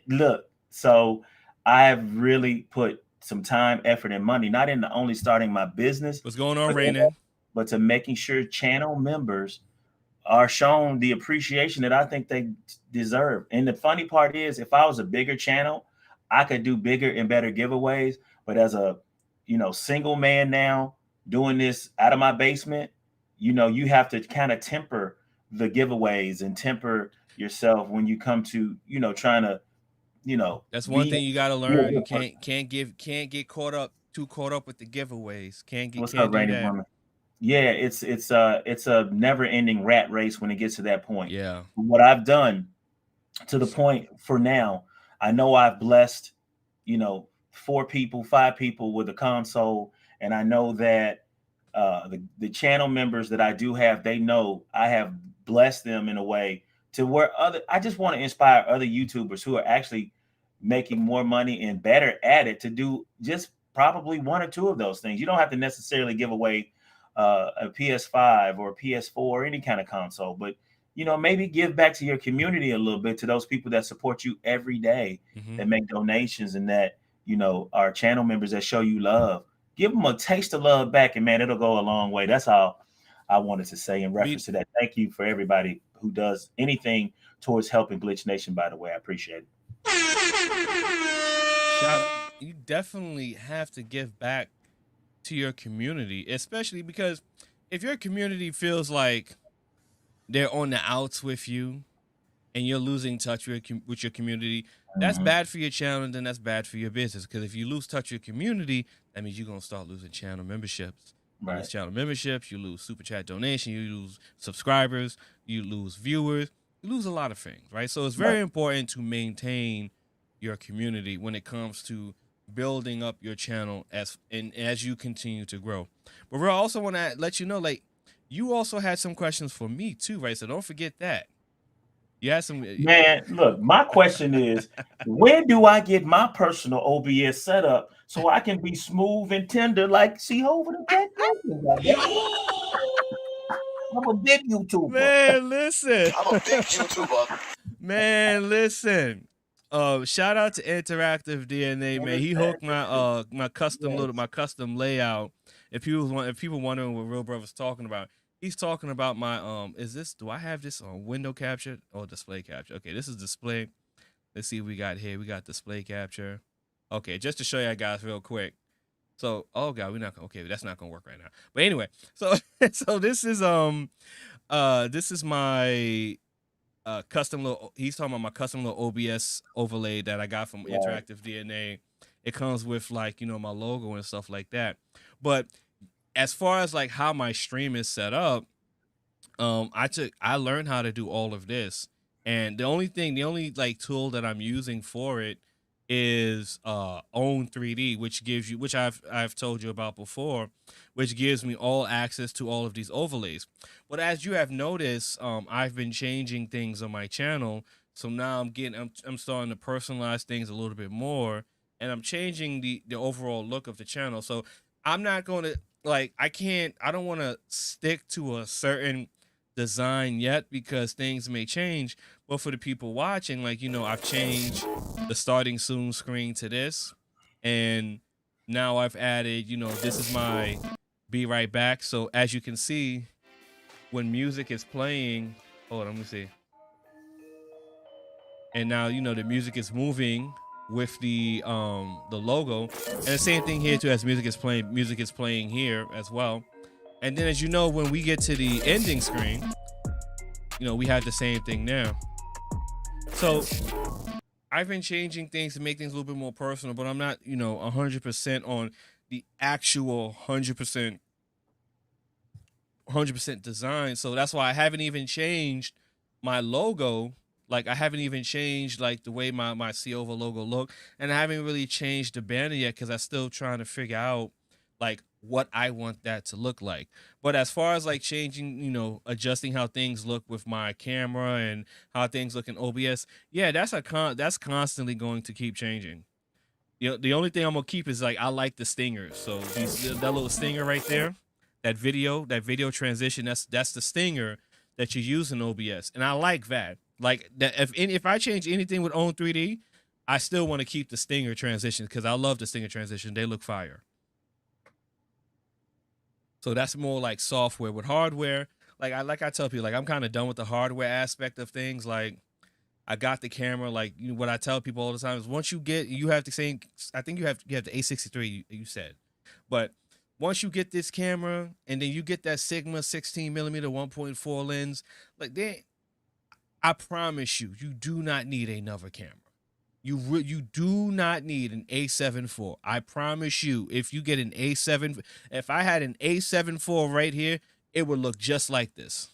Look, so I've really put some time, effort, and money, not into only starting my business. What's going on, Rainen? But to making sure channel members are shown the appreciation that I think they deserve. And the funny part is, if I was a bigger channel, I could do bigger and better giveaways. But as a, single man now doing this out of my basement, you have to kind of temper the giveaways and temper yourself when you come to, trying to, that's one thing you got to learn. You can't get too caught up with the giveaways. Can't do that. Woman? Yeah, it's a never ending rat race when it gets to that point. Yeah. What I've done to the point for now, I know I've blessed, 4 people, 5 people with a console. And I know that the channel members that I do have, they know I have blessed them in a way to where I just want to inspire other YouTubers who are actually making more money and better at it to do just probably 1 or 2 of those things. You don't have to necessarily give away a PS5 or a PS4 or any kind of console, but maybe give back to your community a little bit, to those people that support you every day, that make donations, and that are channel members that show you love. Give them a taste of love back, and man, it'll go a long way. That's all I wanted to say in reference to that. Thank you for everybody who does anything towards helping Glitch Nation, by the way. I appreciate it. Shout out. You definitely have to give back to your community, especially because if your community feels like they're on the outs with you and you're losing touch with your community, that's bad for your channel, and then that's bad for your business. Because if you lose touch with your community, that means you're going to start losing channel memberships. You lose channel memberships, you lose super chat donation, you lose subscribers, you lose viewers, you lose a lot of things, right? So it's very important to maintain your community when it comes to building up your channel as you continue to grow. But I also want to let you know, like, you also had some questions for me too, right? So don't forget that. You had some. Man, look, my question is, when do I get my personal OBS set up so I can be smooth and tender like CoVa the Tech? I'm a big YouTuber. Man, listen. I'm a big YouTuber. Man, listen. Shout out to Interactive DNA, man. He hooked my my custom layout. If people wondering what Real Brother's talking about, he's talking about my do I have this on window capture or display capture? Okay, this is display. Let's see what we got here. We got display capture. Okay, just to show you guys real quick. So, oh god, okay, that's not gonna work right now. But anyway, so this is my custom little. He's talking about my custom little OBS overlay that I got from Interactive DNA. It comes with, like, you know, my logo and stuff like that. But as far as like how my stream is set up, I learned how to do all of this, and the only like tool that I'm using for it is Own 3D, which I've told you about before, which gives me all access to all of these overlays. But as you have noticed, I've been changing things on my channel, so now I'm starting to personalize things a little bit more, and I'm changing the overall look of the channel. So I'm not going to, like, I don't want to stick to a certain design yet because things may change. But for the people watching, like, you know, I've changed the starting soon screen to this, and now I've added, you know, this is my be right back. So as you can see, when music is playing, hold on, let me see. And now, you know, the music is moving with the logo, and the same thing here too. As music is playing here as well. And then, as you know, when we get to the ending screen, you know, we have the same thing now. So I've been changing things to make things a little bit more personal, but I'm not, you know, 100% on the actual 100% design. So that's why I haven't even changed my logo. Like, I haven't even changed, like, the way my CoVa logo look, and I haven't really changed the banner yet because I'm still trying to figure out, like, what I want that to look like. But as far as, like, changing, you know, adjusting how things look with my camera and how things look in OBS, yeah, that's constantly going to keep changing. You know, the only thing I'm gonna keep is, like, I like the stingers. So that little stinger right there, that video transition, that's the stinger that you use in OBS, and I like that. Like, that if I change anything with Own 3D, I still want to keep the stinger transition because I love the stinger transition. They look fire. So that's more like software. With hardware, like I tell people, like, I'm kind of done with the hardware aspect of things. Like, I got the camera. Like, you know, what I tell people all the time is, once you have the same. I think you have the A63 you said, but once you get this camera and then you get that Sigma 16mm 1.4 lens, like, I promise you, you do not need another camera. You do not need an A7 IV. I promise you, if you get an A7, if I had an A7 IV right here, it would look just like this.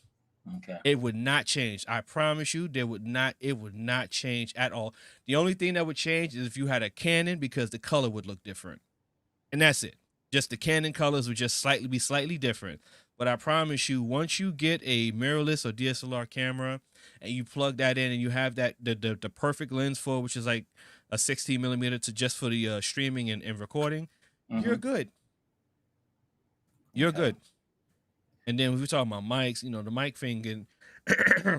Okay. It would not change. I promise you, it would not change at all. The only thing that would change is if you had a Canon, because the color would look different. And that's it. Just the Canon colors would just be slightly different. But I promise you, once you get a mirrorless or DSLR camera and you plug that in and you have that the perfect lens for, which is like a 16mm to just for the streaming and recording, you're good. You're good. And then when we're talking about mics, you know, the mic thing, and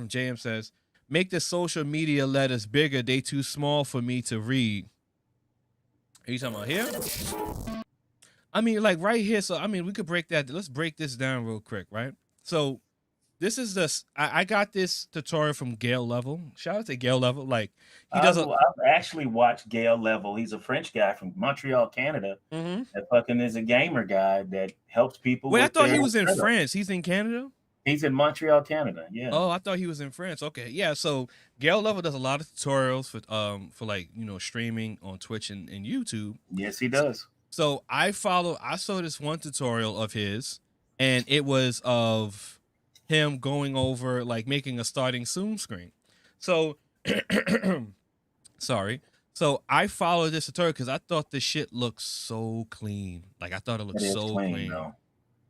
JM says, make the social media letters bigger. They too small for me to read. Are you talking about here? I mean, like, right here. So, I mean, we could break that. Let's break this down real quick, right? So, this is I got this tutorial from Gail Level. Shout out to Gail Level. Like, he does. I've actually watched Gail Level. He's a French guy from Montreal, Canada. That fucking is a gamer guy that helps people. Wait, I thought he was in France. He's in Canada? He's in Montreal, Canada. Yeah. Oh, I thought he was in France. Okay. Yeah. So Gail Level does a lot of tutorials for like, you know, streaming on Twitch and YouTube. Yes, he does. So I saw this one tutorial of his, and it was of him going over, like, making a starting soon screen. So sorry. So I followed this tutorial because I thought this shit looked so clean. Like I thought it looked It is so clean, clean. though.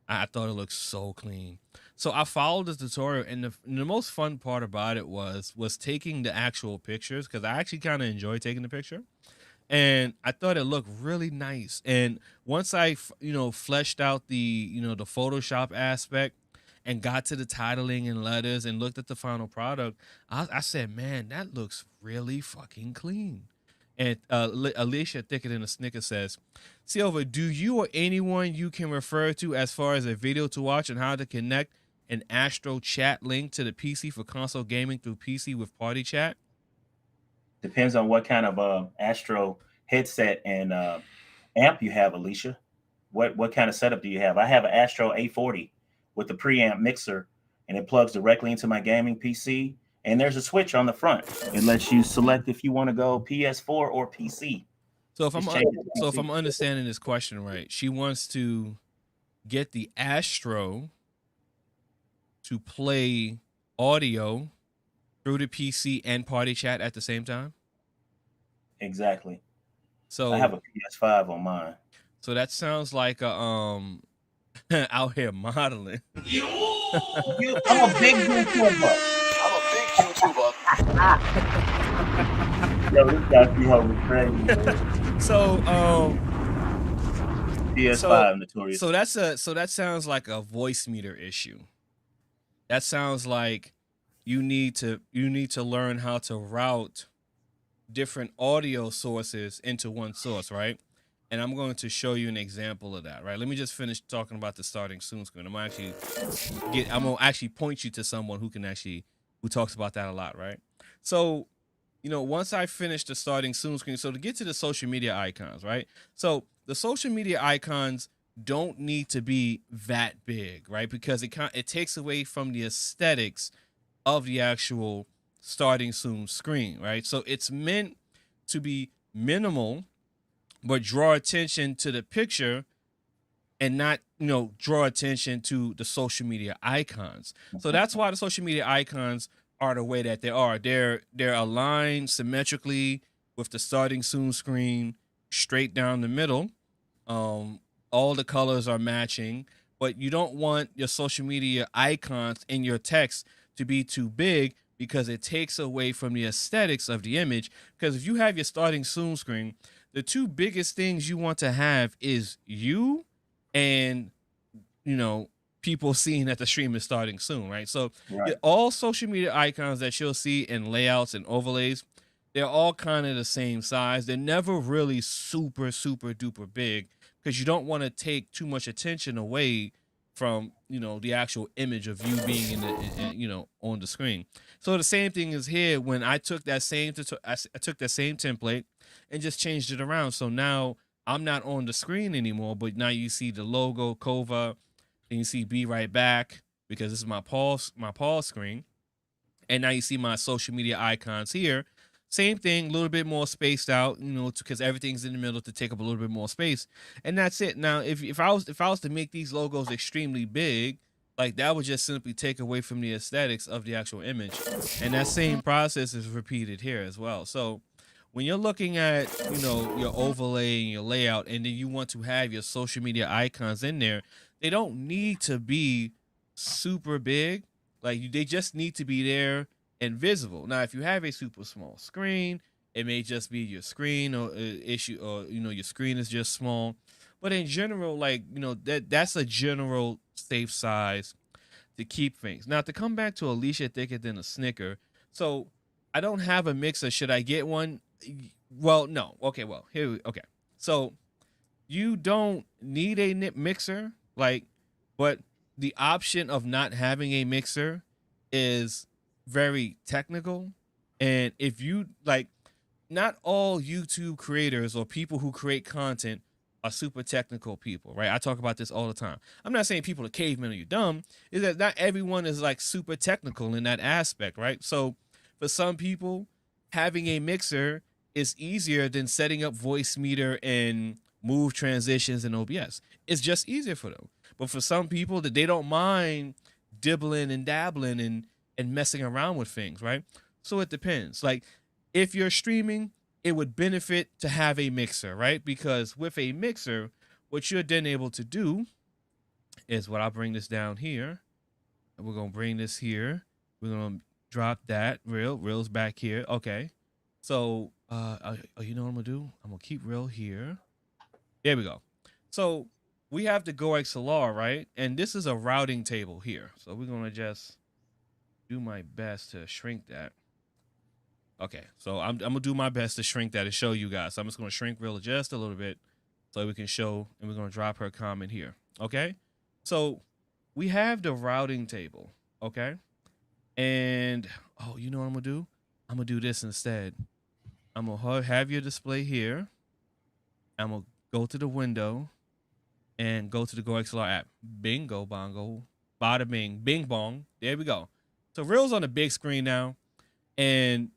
I thought it looked so clean. So I followed the tutorial, and the most fun part about it was taking the actual pictures, because I actually kind of enjoy taking the picture, and I thought it looked really nice. And once I fleshed out the the Photoshop aspect and got to the titling and letters and looked at the final product, I said, man, that looks really fucking clean. And Alicia Thicker Than a Snicker says, Silva, do you or anyone you can refer to as far as a video to watch and how to connect an Astro chat link to the PC for console gaming through PC with party chat? Depends on what kind of Astro headset and amp you have, Alicia. What kind of setup do you have? I have an Astro A40 with the preamp mixer, and it plugs directly into my gaming PC. And there's a switch on the front. It lets you select if you want to go PS4 or PC. So if I'm understanding this question right, she wants to get the Astro to play audio through the PC and party chat at the same time. Exactly. So I have a PS5 on mine. So that sounds like a out here modeling. I'm a big YouTuber. Yo, this guy be home crazy. So PS5 notorious. So that sounds like a voice meter issue. That sounds like you need to learn how to route different audio sources into one source, right? And I'm going to show you an example of that, right? Let me just finish talking about the starting soon screen. I'm gonna actually point you to someone who talks about that a lot, right? So, once I finish the starting soon screen, so to get to the social media icons, right? So the social media icons don't need to be that big, right? Because it takes away from the aesthetics of the actual starting soon screen, right? So it's meant to be minimal, but draw attention to the picture and not, draw attention to the social media icons. So that's why the social media icons are the way that they are. They're aligned symmetrically with the starting soon screen straight down the middle. All the colors are matching, but you don't want your social media icons in your text to be too big, because it takes away from the aesthetics of the image. Because if you have your starting soon screen, the two biggest things you want to have is you and, people seeing that the stream is starting soon, right? So Right. all social media icons that you'll see in layouts and overlays, they're all kind of the same size. They're never really super, super duper big, because you don't want to take too much attention away from, the actual image of you being on the screen. So the same thing is here. When I took that same template and just changed it around. So now I'm not on the screen anymore, but now you see the logo CoVa, and you see Be Right Back, because this is my pause screen. And now you see my social media icons here. Same thing, a little bit more spaced out, because everything's in the middle to take up a little bit more space. And that's it. Now, if I was to make these logos extremely big, like, that would just simply take away from the aesthetics of the actual image. And that same process is repeated here as well. So when you're looking at, your overlay and your layout, and then you want to have your social media icons in there, they don't need to be super big. Like, they just need to be there and visible. Now, if you have a super small screen, it may just be your screen or issue, or your screen is just small. But in general, like, that's a general safe size to keep things. Now, to come back to Alicia Thicker Than a Snicker, so I don't have a mixer. Should I get one? Well, no. Okay, well, okay. So you don't need a mixer, but the option of not having a mixer is very technical. And if you not all YouTube creators or people who create content are super technical people, right? I talk about this all the time. I'm not saying people are cavemen or you're dumb. Is that not everyone is super technical in that aspect, right? So for some people, having a mixer is easier than setting up voice meter and move transitions in OBS. It's just easier for them. But for some people, that they don't mind dibbling and dabbling and messing around with things, right? So it depends. Like, if you're streaming, it would benefit to have a mixer, right? Because with a mixer, what you're then able to do is what I'll bring this down here. And we're gonna bring this here. We're gonna drop that. Real's back here. Okay. So you know what I'm gonna do? I'm gonna keep real here. There we go. So we have the Go XLR, right? And this is a routing table here. So we're gonna just do my best to shrink that. Okay, so I'm gonna do my best to shrink that and show you guys. So I'm just gonna shrink real just a little bit so we can show, and we're gonna drop her comment here. Okay, so we have the routing table. Okay, and oh, you know what I'm gonna do? I'm gonna do this instead. I'm gonna have your display here. I'm gonna go to the window and go to the Go XLR app. Bingo bongo, bada bing, bing bong. There we go. So Real's on the big screen now, and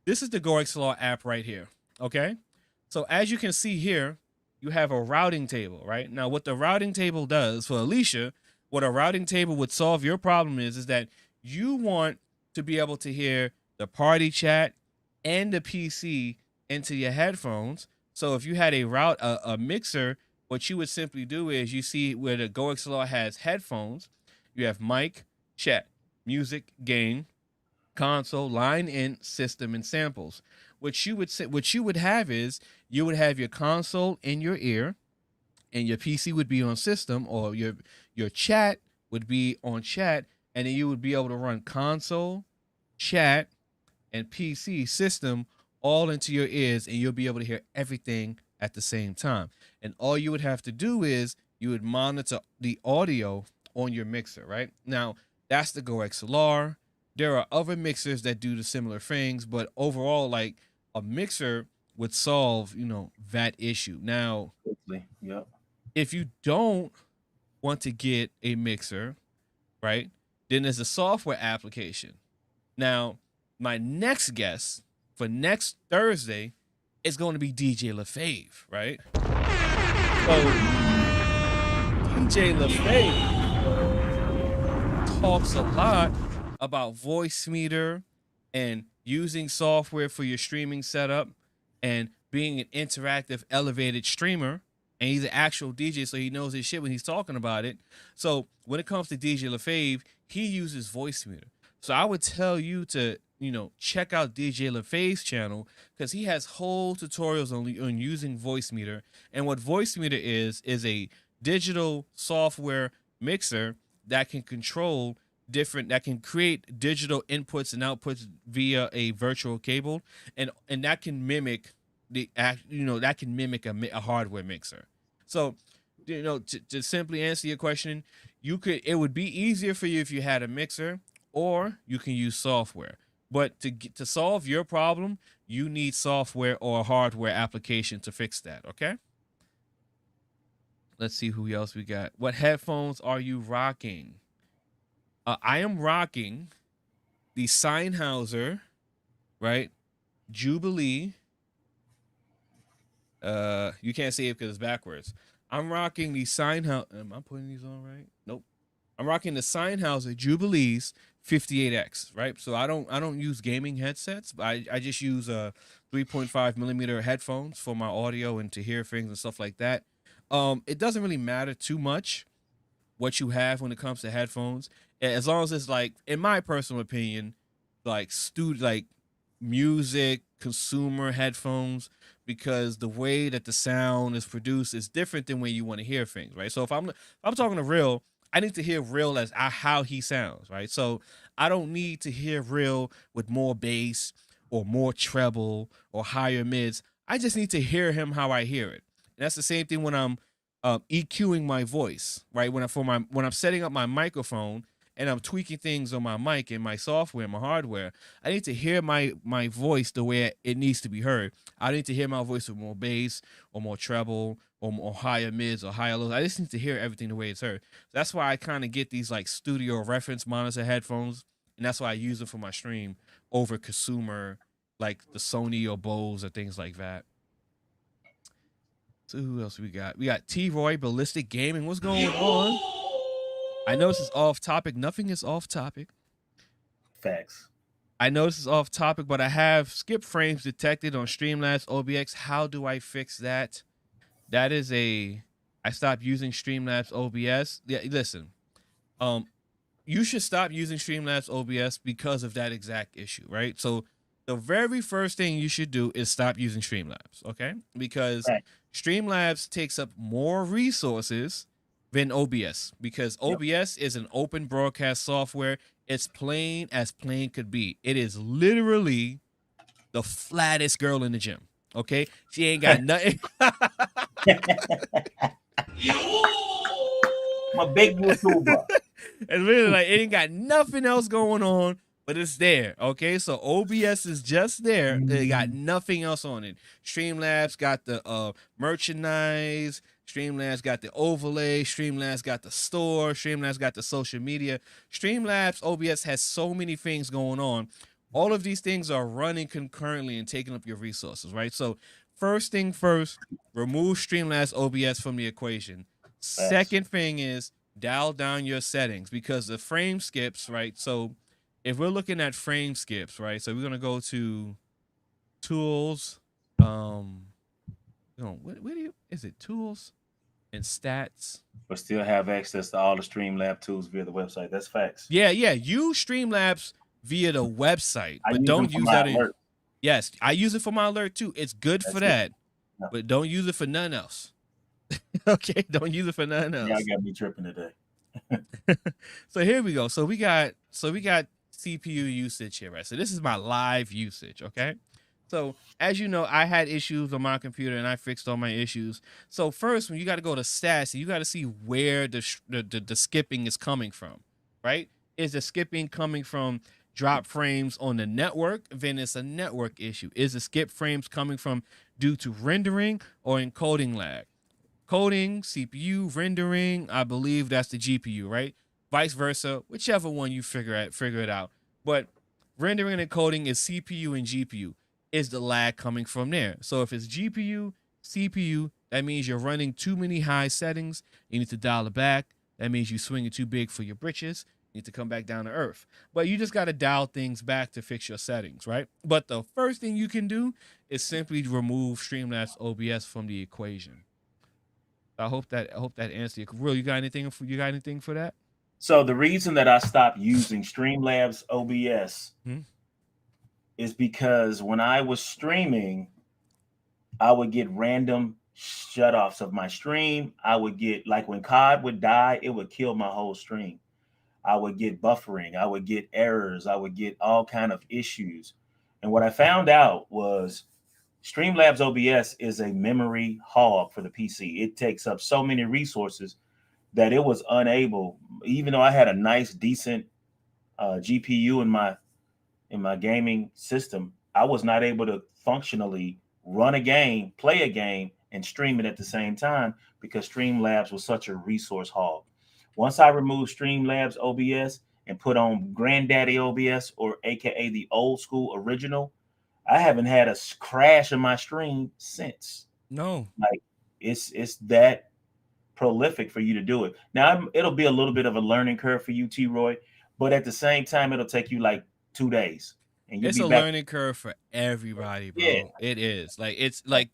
this is the Go XLR app right here, okay? So as you can see here, you have a routing table, right? Now, what the routing table does for Alicia, what a routing table would solve your problem is that you want to be able to hear the party chat and the PC into your headphones. So if you had a mixer, what you would simply do is you see where the Go XLR has headphones, you have mic, chat, music, gain, console, line in, system, and samples. What you would have is you would have your console in your ear, and your PC would be on system, or your chat would be on chat, and then you would be able to run console, chat, and PC system all into your ears, and you'll be able to hear everything at the same time. And all you would have to do is you would monitor the audio on your mixer, right? Now, that's the Go XLR. There are other mixers that do the similar things, but overall, like a mixer would solve, that issue. Now, yep. If you don't want to get a mixer, right, then there's a software application. Now, my next guest for next Thursday is going to be DJ LaFave, right? So, DJ LaFave talks a lot about voice meter and using software for your streaming setup and being an interactive elevated streamer. And he's an actual DJ, so he knows his shit when he's talking about it. So when it comes to DJ LaFave, he uses voice meter. So I would tell you to, check out DJ LaFave's channel, because he has whole tutorials on using voice meter. And what voice meter is a digital software mixer that can control that can create digital inputs and outputs via a virtual cable, and that can mimic a hardware mixer. So, to simply answer your question, it would be easier for you if you had a mixer, or you can use software. But to solve your problem, you need software or a hardware application to fix that. Okay. Let's see who else we got. What headphones are you rocking? I am rocking the Sennheiser, right? Jubilee. You can't see it because it's backwards. I'm rocking the Sennheiser. Am I putting these on right? Nope. I'm rocking the Sennheiser Jubilees 58X, right? So I don't use gaming headsets. I just use 3.5 millimeter headphones for my audio and to hear things and stuff like that. It doesn't really matter too much what you have when it comes to headphones, as long as it's like, in my personal opinion, like music consumer headphones, because the way that the sound is produced is different than when you want to hear things, right? So if I'm talking to Real, I need to hear Real as how he sounds, right? So I don't need to hear Real with more bass or more treble or higher mids. I just need to hear him how I hear it. And that's the same thing when I'm EQing my voice, right? When I'm setting up my microphone and I'm tweaking things on my mic and my software, my hardware, I need to hear my voice the way it needs to be heard. I need to hear my voice with more bass or more treble or more higher mids or higher lows. I just need to hear everything the way it's heard. So that's why I kind of get these like studio reference monitor headphones, and that's why I use them for my stream over consumer, like the Sony or Bose or things like that. So who else we got? We got T-Roy, Ballistic Gaming. What's going on? I know this is off topic. Nothing is off topic. Facts. I know this is off topic, but I have skip frames detected on Streamlabs OBS. How do I fix that? That is I stopped using Streamlabs OBS. Yeah, listen. Um, you should stop using Streamlabs OBS because of that exact issue, right? So the very first thing you should do is stop using Streamlabs, okay? Because Right. Streamlabs takes up more resources than OBS because Yep. OBS is an open broadcast software. It's plain as plain could be. It is literally the flattest girl in the gym. Okay, she ain't got nothing. I'm a big YouTuber. It's really like it ain't got nothing else going on, but it's there. Okay, so OBS is just there. It got nothing else on it. Streamlabs got the merchandise. Streamlabs got the overlay. Streamlabs got the store. Streamlabs got the social media. Streamlabs OBS has so many things going on. All of these things are running concurrently and taking up your resources, right? So first thing first, remove Streamlabs OBS from the equation. Second thing is dial down your settings because the frame skips, right? So if we're looking at frame skips, right? So we're gonna go to tools. Where do you is it tools and stats? But still have access to all the Streamlab tools via the website. That's facts. Yeah. Use Streamlabs via the website, I but use don't them for use my that alert. Yes, I use it for my alert too. It's good for that, Yeah. but don't use it for nothing else. Okay, don't use it for nothing else. Yeah, I got me tripping today. So here we go. So we got CPU usage here, right? So this is my live usage, okay? So as you know, I had issues on my computer and I fixed all my issues. So first, when you got to go to stats, you got to see where the skipping is coming from, right? Is the skipping coming from drop frames on the network? Then it's a network issue. Is the skip frames coming from due to rendering or encoding lag? Coding, CPU, rendering, I believe that's the GPU, right? Vice versa, whichever one you figure it out. But rendering and coding is CPU and GPU. Is the lag coming from there? So if it's GPU, CPU, that means you're running too many high settings. You need to dial it back. That means you swinging too big for your britches. You need to come back down to earth. But you just got to dial things back to fix your settings, right? But the first thing you can do is simply remove Streamlabs OBS from the equation. I hope that answers you. Real, you got anything for that? So the reason that I stopped using Streamlabs OBS is because when I was streaming, I would get random shutoffs of my stream. I would get, like, when COD would die, it would kill my whole stream. I would get buffering. I would get errors. I would get all kind of issues. And what I found out was Streamlabs OBS is a memory hog for the PC. It takes up so many resources that it was unable, even though I had a nice, decent GPU in my gaming system, I was not able to functionally run a game, play a game, and stream it at the same time because Streamlabs was such a resource hog. Once I removed Streamlabs OBS and put on Granddaddy OBS, or AKA the old school original, I haven't had a crash in my stream since. No, like it's that prolific for you to do it. Now it'll be a little bit of a learning curve for you, T. Roy, but at the same time, it'll take you like 2 days, and you'll it's be a back. learning curve for everybody, bro. Yeah. It is. Like it's like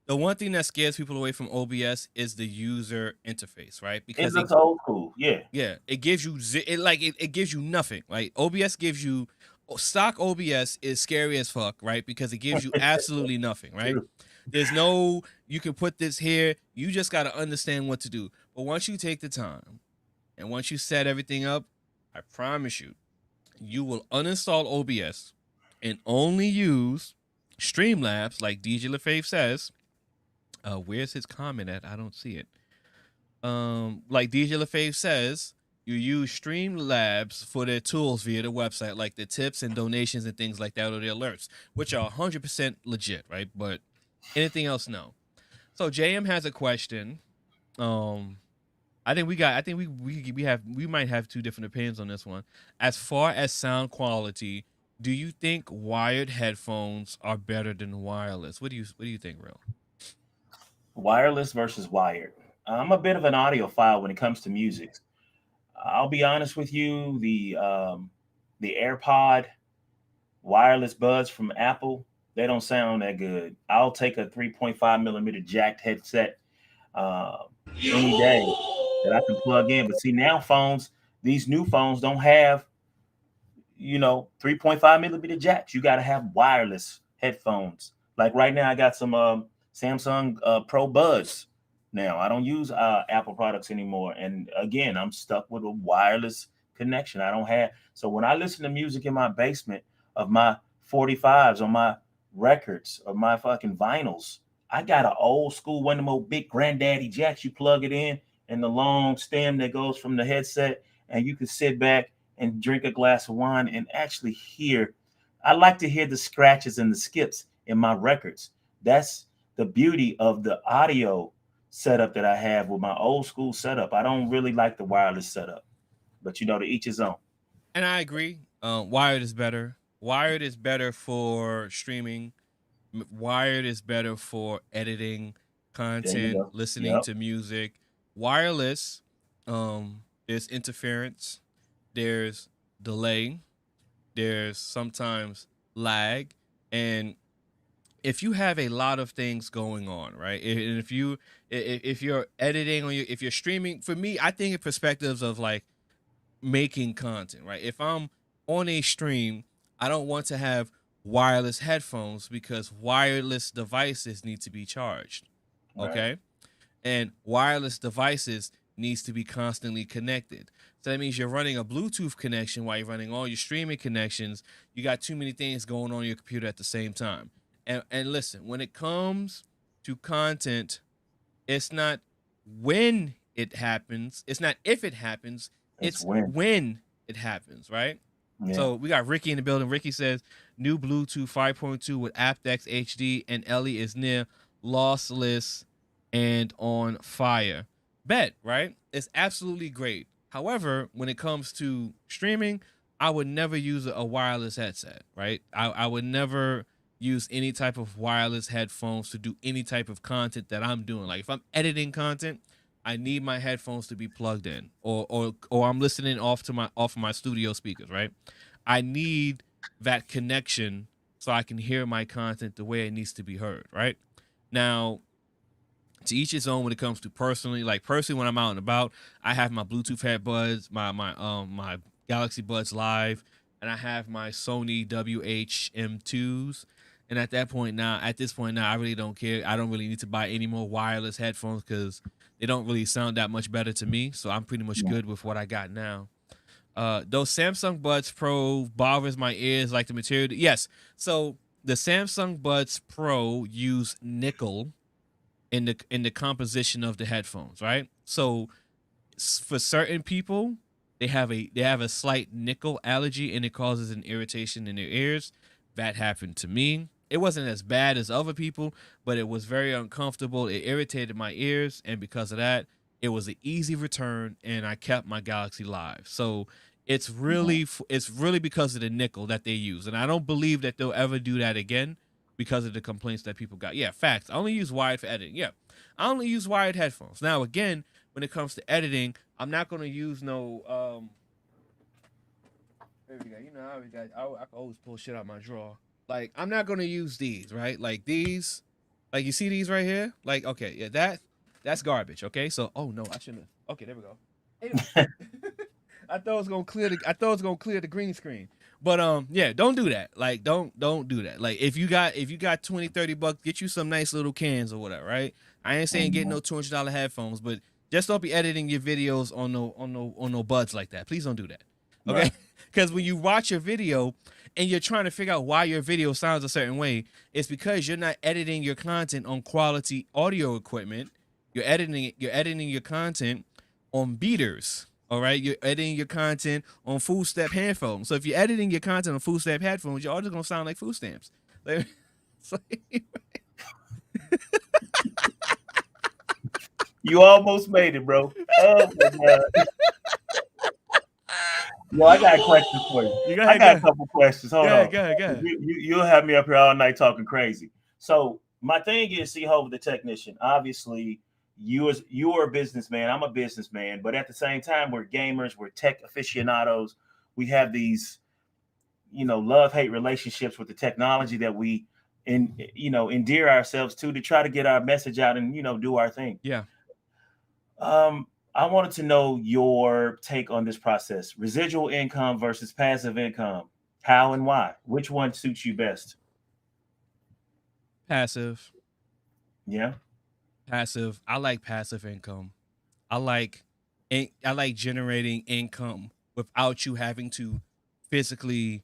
the one thing that scares people away from OBS is the user interface, right? Because It looks old school. Yeah. it gives you it gives you nothing. Like OBS gives you stock OBS is scary as fuck, right? Because it gives you absolutely nothing, right? True. There's no you can put this here. You just got to understand what to do. But once you take the time and once you set everything up, I promise you, you will uninstall OBS and only use Streamlabs, like DJ LaFave says. Where's his comment at? I don't see it. Like DJ LaFave says, you use Streamlabs for their tools via the website, like the tips and donations and things like that, or the alerts, which are 100% legit, right? But anything else, no. So JM has a question. I think we might have two different opinions on this one. As far as sound quality, do you think wired headphones are better than wireless? What do you think, Real? Wireless versus wired. I'm a bit of an audiophile when it comes to music. I'll be honest with you. The AirPod wireless buds from Apple, they don't sound that good. I'll take a 3.5 millimeter jacked headset uh, any day that I can plug in. But see, now these new phones don't have 3.5 millimeter jacks. You got to have wireless headphones. Like right now, I got some Samsung Pro Buds. Now I don't use Apple products anymore, and again, I'm stuck with a wireless connection. I don't have. So when I listen to music in my basement of my 45s or my records or my fucking vinyls, I got an old school one of them old big granddaddy jacks. You plug it in, and the long stem that goes from the headset, and you can sit back and drink a glass of wine and actually hear. I like to hear the scratches and the skips in my records. That's the beauty of the audio setup that I have with my old school setup. I don't really like the wireless setup, but to each his own. And I agree. Wired is better. Wired is better for streaming. Wired is better for editing There you content, go. listening Yep. to music. Wireless, there's interference, there's delay, there's sometimes lag, and if you have a lot of things going on, right? And if you're editing or if you're streaming, for me, I think in perspectives of like making content, right? If I'm on a stream, I don't want to have wireless headphones because wireless devices need to be charged. Okay? Right. And wireless devices needs to be constantly connected. So that means you're running a Bluetooth connection while you're running all your streaming connections. You got too many things going on your computer at the same time. And listen, when it comes to content, it's not when it happens. It's not if it happens. It's when it happens, right? Yeah. So we got Ricky in the building. Ricky says new Bluetooth 5.2 with aptX HD and Ellie is near lossless and on fire. Bet, right? It's absolutely great. However, when it comes to streaming, I would never use a wireless headset, right? I would never use any type of wireless headphones to do any type of content that I'm doing. Like if I'm editing content, I need my headphones to be plugged in, or I'm listening off of my studio speakers, right? I need that connection so I can hear my content the way it needs to be heard, right? Now, to each his own when it comes to personally when I'm out and about, I have my Bluetooth headbuds, my Galaxy Buds Live, and I have my Sony WH-M2s. And at this point now, I really don't care. I don't really need to buy any more wireless headphones because they don't really sound that much better to me. So I'm pretty much good with what I got now. Those Samsung Buds Pro bothers my ears like the material. Yes. So the Samsung Buds Pro use nickel in the composition of the headphones, right? So for certain people, they have a slight nickel allergy and it causes an irritation in their ears. That happened to me. It wasn't as bad as other people, but it was very uncomfortable. It irritated my ears, and because of that, it was an easy return, and I kept my Galaxy Live. So it's really because of the nickel that they use, and I don't believe that they'll ever do that again because of the complaints that people got. Yeah, facts. I only use wired for editing. Yeah, I only use wired headphones. Now, again, when it comes to editing, I'm not going to use no. There we go. I can always pull shit out my drawer. Like, I'm not going to use these, right? Like these, like you see these right here? Like, okay, yeah, that's garbage, okay? So, oh no, I shouldn't have. Okay, there we go. Anyway, I thought it was going to clear the green screen. But yeah, don't do that. Like don't do that. Like if you got $20-$30, get you some nice little cans or whatever, right? I ain't saying get no $200 headphones, but just don't be editing your videos on no buds like that. Please don't do that. Okay? Because when you watch your video and you're trying to figure out why your video sounds a certain way, it's because you're not editing your content on quality audio equipment. You're editing your content on beaters. All right, you're editing your content on food stamp headphones. So if you're editing your content on food stamp headphones, you're all just gonna sound like food stamps. You almost made it, bro. Oh my god. Well, I got a question for you. I got a couple questions. Hold on. Go ahead. You'll have me up here all night talking crazy. So my thing is, CoVa the technician. Obviously, you are a businessman. I'm a businessman, but at the same time, we're gamers. We're tech aficionados. We have these, love-hate relationships with the technology that we endear ourselves to try to get our message out and do our thing. Yeah. I wanted to know your take on this process: residual income versus passive income. How and why? Which one suits you best? Passive. Yeah. Passive. I like passive income. I like generating income without you having to physically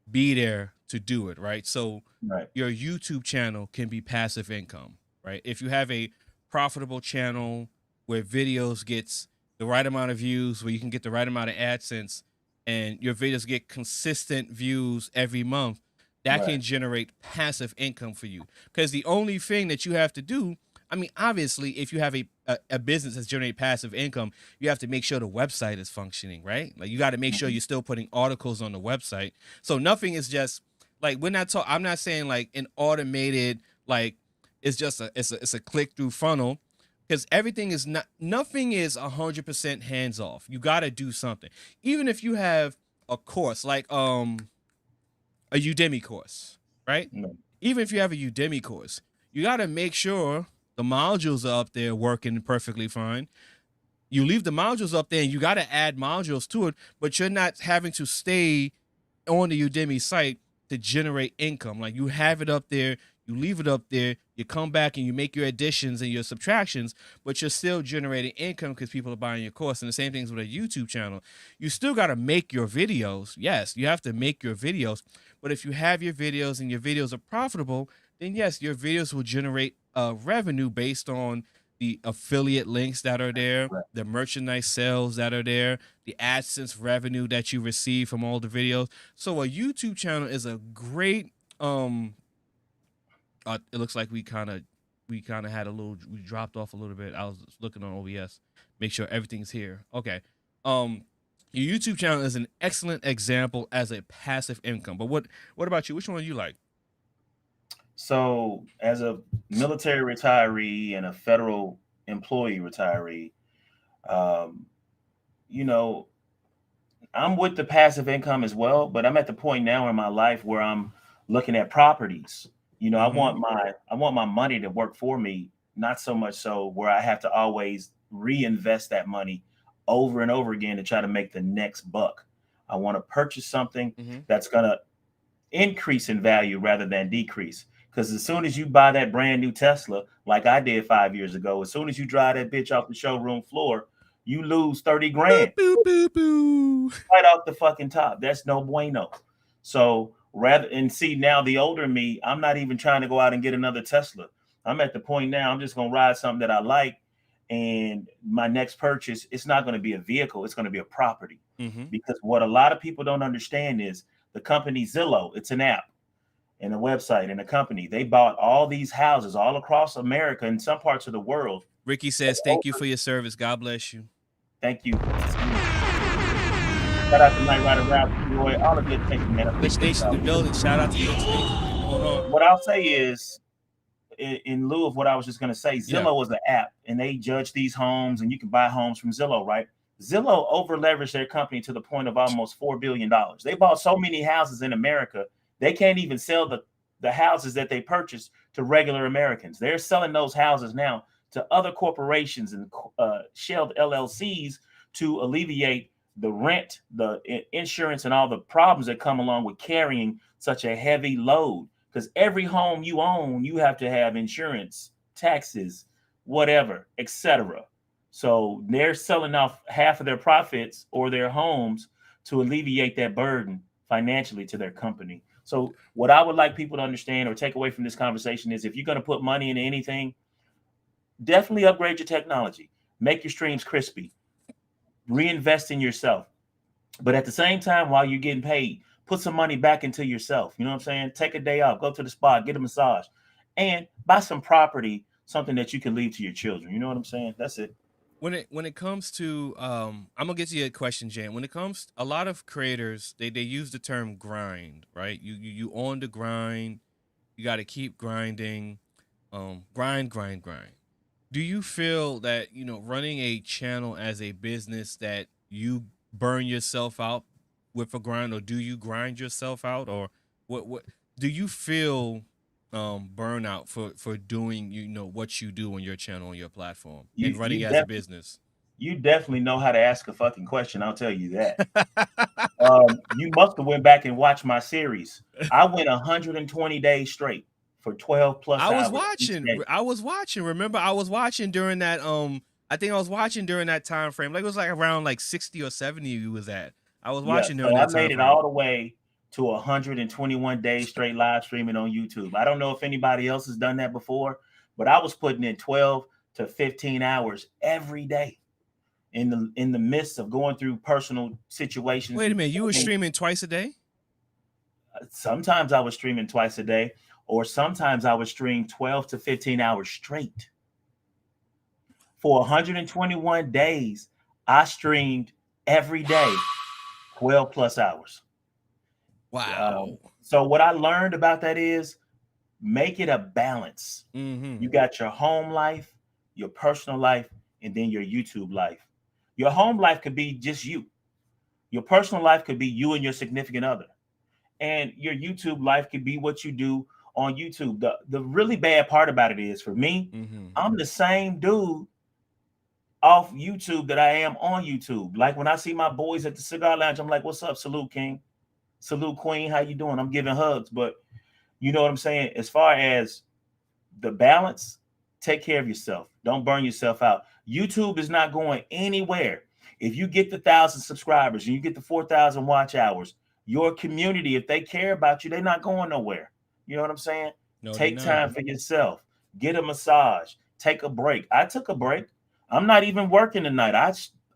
be there to do it, right? So Right. your YouTube channel can be passive income, right? If you have a profitable channel where videos gets the right amount of views, where you can get the right amount of AdSense, and your videos get consistent views every month, that Right. can generate passive income for you. Because the only thing that you have to do, I mean, obviously, if you have a business that's generating passive income, you have to make sure the website is functioning, right? Like you got to make sure Mhm. you're still putting articles on the website. So nothing is just like I'm not saying like an automated like it's just it's a click through funnel, because everything is nothing is 100% hands off. You got to do something. Even if you have a course like a Udemy course, right? No. Even if you have a Udemy course, you got to make sure the modules are up there working perfectly fine. You leave the modules up there and you got to add modules to it, but you're not having to stay on the Udemy site to generate income. Like you have it up there, you leave it up there, you come back and you make your additions and your subtractions, but you're still generating income because people are buying your course. And the same things with a YouTube channel. You still got to make your videos. Yes, you have to make your videos. But if you have your videos and your videos are profitable, then yes, your videos will generate revenue based on the affiliate links that are there, Right. the merchandise sales that are there, the AdSense revenue that you receive from all the videos. So a YouTube channel is a great it looks like we kind of had we dropped off a little bit. I was looking on OBS, make sure everything's here. Okay. Your YouTube channel is an excellent example as a passive income. But what about you? Which one do you like? So, as a military retiree and a federal employee retiree, um, you know, I'm with the passive income as well, but I'm at the point now in my life where I'm looking at properties. Mhm. I want my money to work for me, not so much so where I have to always reinvest that money over and over again to try to make the next buck. I want to purchase something Mhm. that's going to increase in value rather than decrease. Because as soon as you buy that brand new Tesla, like I did 5 years ago, as soon as you drive that bitch off the showroom floor, you lose 30 Boo grand boo boo boo. right off the fucking top. That's no bueno. So rather, and see, now the older me, I'm not even trying to go out and get another Tesla. I'm at the point now, I'm just gonna ride something that I like. And my next purchase, it's not going to be a vehicle, it's going to be a property. Mhm. Because what a lot of people don't understand is the company Zillow, it's an app and a website and a company. They bought all these houses all across America and some parts of the world. Ricky says, "Thank you for your service. God bless you." Thank you. Shout out to Night Rider Ralph, Roy, all the good attention, man. I Glitch appreciate Nation in y'all. the building. Shout out to Glitch Nation. What's going on? What I'll say is, in lieu of what I was just going to say, Yeah. Zillow is the app and they judge these homes and you can buy homes from Zillow, right? Zillow over leveraged their company to the point of almost $4 billion. They bought so many houses in America, they can't even sell the houses that they purchased to regular Americans. They're selling those houses now to other corporations and shelled LLCs to alleviate the rent, the insurance, and all the problems that come along with carrying such a heavy load. Because every home you own, you have to have insurance, taxes, whatever, etc. So they're selling off half of their profits or their homes to alleviate that burden financially to their company. So what I would like people to understand or take away from this conversation is if you're going to put money into anything, definitely upgrade your technology, make your streams crispy, reinvest in yourself. But at the same time, while you're getting paid, put some money back into yourself. You know what I'm saying? Take a day off, go to the spa, get a massage, and buy some property, something that you can leave to your children. You know what I'm saying? That's it. When it comes to I'm gonna get to your question, Jan. When it comes, a lot of creators they use the term grind, right? You on the grind. You got to keep grinding. Grind. Do you feel that running a channel as a business that you burn yourself out with a grind, or do you grind yourself out, or what do you feel burnout for doing what you do on your channel, on your platform, and running You as a definitely business? you definitely know how to ask a fucking question. I'll tell you that. You must have went back and watched my series. I went 120 days straight for 12 plus I was hours each watching. day. I was watching. Remember, I was watching during that. I think I was watching during that time frame. Like it was like around like 60 or 70. You was at. I was Yeah, watching during so I that time made it frame. all the way to 121 days straight live streaming on YouTube. I don't know if anybody else has done that before, but I was putting in 12 to 15 hours every day in the midst of going through personal situations. Wait a minute, you were streaming twice a day? Sometimes I was streaming twice a day, or sometimes I would stream 12 to 15 hours straight. For 121 days, I streamed every day, 12 plus hours. Wow. So what I learned about that is make it a balance. Mm-hmm. You got your home life, your personal life, and then your YouTube life. Your home life could be just you. Your personal life could be you and your significant other. And your YouTube life could be what you do on YouTube. The really bad part about it is, for me, I'm the same dude off YouTube that I am on YouTube. Like when I see my boys at the cigar lounge, I'm like, what's up? Salute, King. Salute, Queen. How you doing? I'm giving hugs. But you know what I'm saying? As far as the balance, take care of yourself. Don't burn yourself out. YouTube is not going anywhere. If you get the 1,000 subscribers and you get the 4,000 watch hours, your community, if they care about you, they're not going nowhere. You know what I'm saying? No, take time for yourself. Get a massage. Take a break. I took a break. I'm not even working tonight.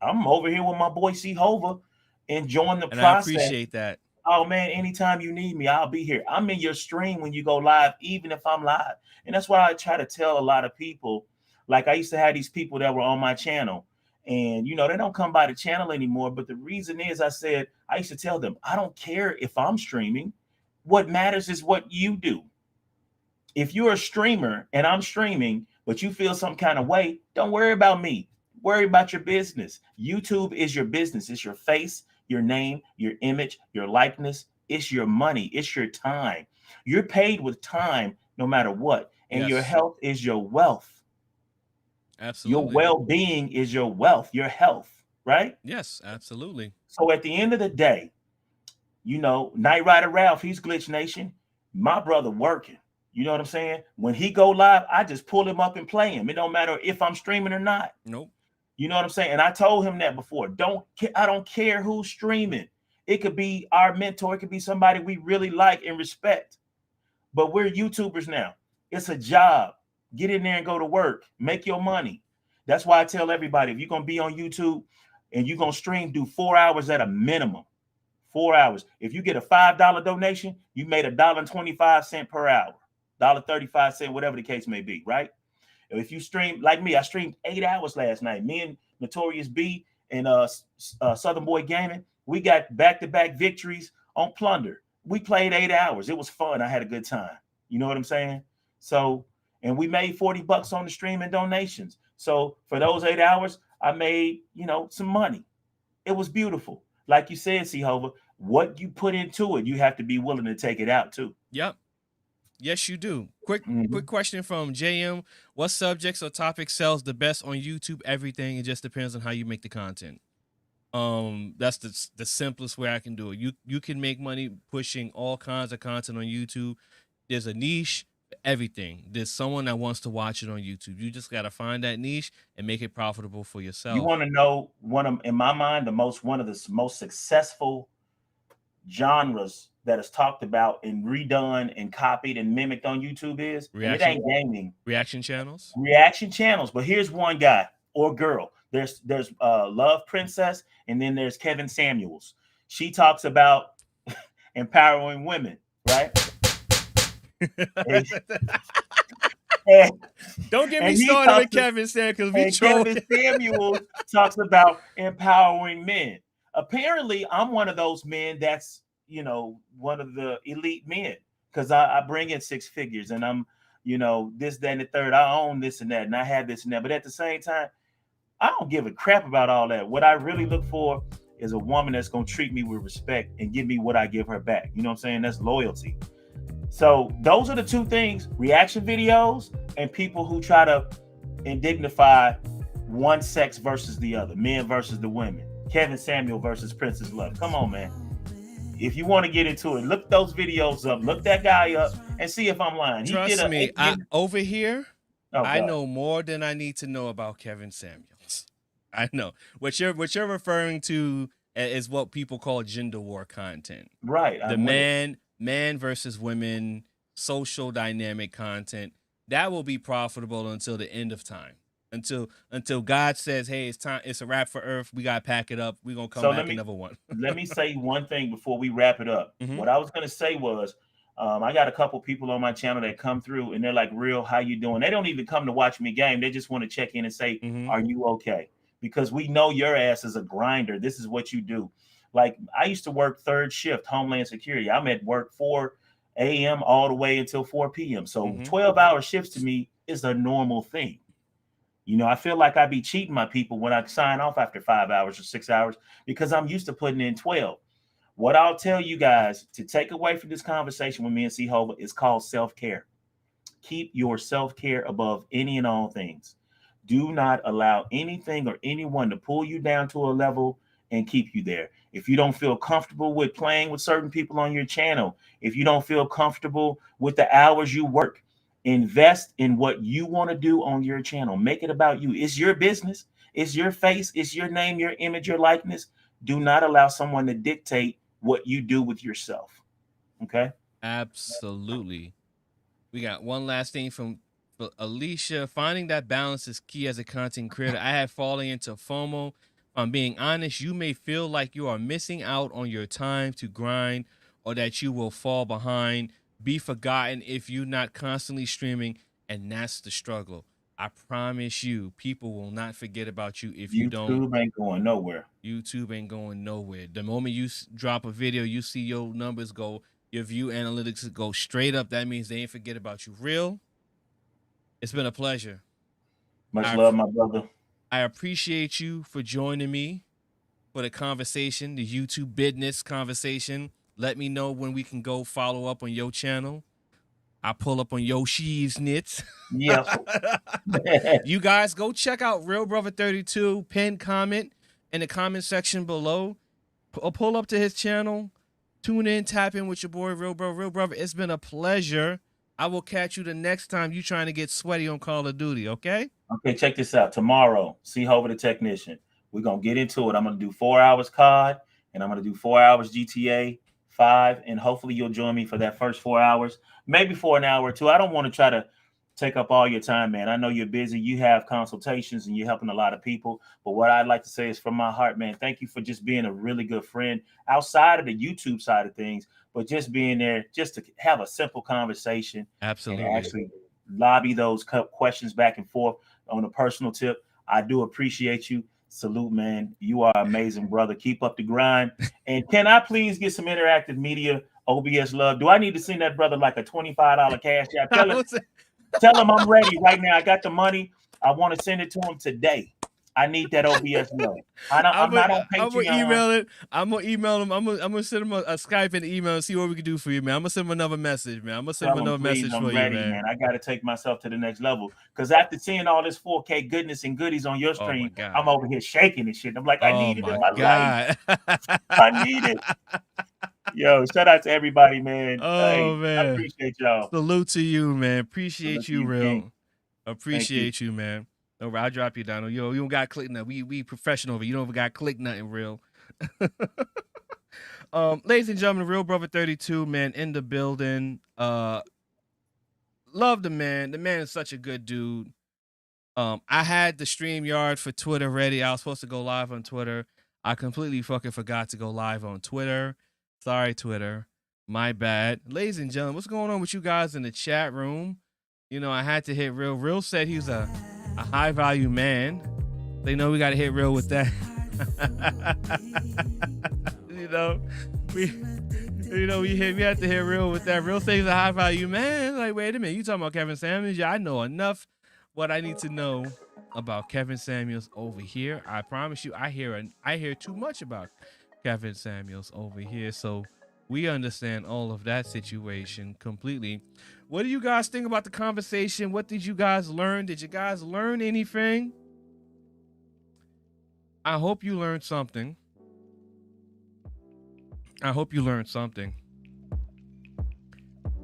I'm over here with my boy CoVa, enjoying the and process. I appreciate that. Oh man, anytime you need me, I'll be here. I'm in your stream when you go live, even if I'm live. And that's why I try to tell a lot of people, like I used to have these people that were on my channel, and they don't come by the channel anymore. But the reason is, I used to tell them, I don't care if I'm streaming. What matters is what you do. If you're a streamer and I'm streaming, but you feel some kind of way, don't worry about me. Worry about your business. YouTube is your business. It's your face, your name, your image, your likeness. It's your money. It's your time. You're paid with time no matter what. And your health is your wealth. Absolutely. Your well-being is your wealth, your health, right? Yes, absolutely. So at the end of the day, Night Rider Ralph, he's Glitch Nation. My brother working. You know what I'm saying? When he go live, I just pull him up and play him. It don't matter if I'm streaming or not. Nope. You know what I'm saying? And I told him that before. I don't care who's streaming. It could be our mentor. It could be somebody we really like and respect. But we're YouTubers now. It's a job. Get in there and go to work. Make your money. That's why I tell everybody, if you're going to be on YouTube and you're going to stream, do 4 hours at a minimum. 4 hours. If you get a $5 donation, you made $1.25 per hour. $1.35, whatever the case may be, right? If you stream like me, I streamed 8 hours last night. Me and Notorious B and Southern Boy Gaming, we got back-to-back victories on Plunder. We played 8 hours. It was fun. I had a good time. You know what I'm saying? So, and we made $40 on the stream and donations. So for those 8 hours, I made, some money. It was beautiful. Like you said, CoVa, what you put into it, you have to be willing to take it out too. Yep. Yes, you do. Quick question from JM. What subjects or topics sells the best on YouTube? Everything. It just depends on how you make the content. That's the simplest way I can do it. You can make money pushing all kinds of content on YouTube. There's a niche for everything. There's someone that wants to watch it on YouTube. You just got to find that niche and make it profitable for yourself. You want to know in my mind, one of the most successful genres that is talked about and redone and copied and mimicked on YouTube is, and it ain't gaming. Reaction channels? Reaction channels. But here's one guy or girl. There's Love Princess, and then there's Kevin Samuels. She talks about empowering women, right? Don't get me started with Kevin Samuels, because Kevin Samuels talks about empowering men. Apparently, I'm one of those men that's, one of the elite men, because I bring in 6 figures and I'm, this, that, and the third. I own this and that, and I have this and that. But at the same time, I don't give a crap about all that. What I really look for is a woman that's going to treat me with respect and give me what I give her back. You know what I'm saying? That's loyalty. So those are the two things: reaction videos and people who try to indignify one sex versus the other, men versus the women, Kevin Samuel versus Princess Love. Come on, man. If you want to get into it, look those videos up, look that guy up, and see if I'm lying. Trust me, over here, I God. know more than I need to know about Kevin Samuels. I know what you're referring to is what people call gender war content. Right. The man versus women, social dynamic content that will be profitable until the end of time. Until God says, hey, it's time, it's a wrap for Earth. We gotta pack it up. We're gonna come back another one. Let me say one thing before we wrap it up. Mm-hmm. What I was gonna say was, I got a couple people on my channel that come through and they're like, "Real, how you doing?" They don't even come to watch me game. They just want to check in and say, "Are you okay?" Because we know your ass is a grinder. This is what you do. Like, I used to work third shift, Homeland Security. I'm at work 4 a.m. all the way until 4 p.m. So 12-hour shifts to me is a normal thing. You know, I feel like I be cheating my people when I sign off after 5 hours or 6 hours because I'm used to putting in 12. What I'll tell you guys to take away from this conversation with me and CoVa is called self-care. Keep your self-care above any and all things. Do not allow anything or anyone to pull you down to a level and keep you there. If you don't feel comfortable with playing with certain people on your channel, if you don't feel comfortable with the hours you work, invest in what you want to do on your channel. Make it about you. It's your business. It's your face. It's your name, your image, your likeness. Do not allow someone to dictate what you do with yourself. Okay? Absolutely. We got one last thing from Alicia. Finding that balance is key as a content creator. I have fallen into FOMO. If I'm being honest, you may feel like you are missing out on your time to grind or that you will fall behind, be forgotten if you're not constantly streaming, and that's the struggle. I promise you, people will not forget about you if you don't. YouTube ain't going nowhere. YouTube ain't going nowhere. The moment you drop a video, you see your numbers go, your view analytics go straight up. That means they ain't forget about you. Real, it's been a pleasure. Much love, my brother. I appreciate you for joining me for the conversation, the YouTube business conversation. Let me know when we can go follow up on your channel. I pull up on Yoshi's Knits. Yeah. You guys go check out RealBrotha32. Pin comment in the comment section below. Pull up to his channel. Tune in, tap in with your boy Real Brother. It's been a pleasure. I will catch you the next time you trying to get sweaty on Call of Duty, okay? Okay, check this out. Tomorrow, CoVa the Technician. We're going to get into it. I'm going to do 4 hours COD, and I'm going to do 4 hours GTA 5, and hopefully you'll join me for that first 4 hours, maybe for an hour or two. I don't want to try to take up all your time, man. I know you're busy. You have consultations, and you're helping a lot of people. But what I'd like to say is from my heart, man, thank you for just being a really good friend outside of the YouTube side of things, but just being there just to have a simple conversation. Absolutely. And actually lobby those questions back and forth on a personal tip. I do appreciate you. Salute, man. You are amazing, brother. Keep up the grind. And can I please get some interactive media, OBS love? Do I need to send that brother like a $25 cash app? Tell him I'm ready right now. I got the money. I want to send it to him today. I need that OBS love. I'm not on Patreon. I'm gonna email it. I'm gonna email him. I'm gonna send him a Skype and email and see what we can do for you, man. I'm gonna send him another message, man. I'm gonna send him another message for you, man. I got to take myself to the next level because after seeing all this 4K goodness and goodies on your stream, I'm over here shaking and shit. I'm like, I need it in my life. I need it. Yo, shout out to everybody, man. Oh, man. I appreciate y'all. Salute to you, man. Appreciate you, Real. Appreciate you, man. No, I'll drop you down. Yo, you don't got to click nothing. We professional over. You don't got to click nothing, Real. Ladies and gentlemen, Real Brother 32, man, in the building. Love the man. The man is such a good dude. I had the StreamYard for Twitter ready. I was supposed to go live on Twitter. I completely fucking forgot to go live on Twitter. Sorry, Twitter. My bad. Ladies and gentlemen, what's going on with you guys in the chat room? You know, I had to hit Real. Real said he was a high value man. They know we got to hit Real with that. We had to hit Real with that. Real said he's a high value man. Like, wait a minute, you talking about Kevin Samuels? Yeah, I know enough what I need to know about Kevin Samuels over here. I promise you, I hear too much about Kevin Samuels over here. So we understand all of that situation completely. What do you guys think about the conversation? What did you guys learn? Did you guys learn anything? I hope you learned something. I hope you learned something.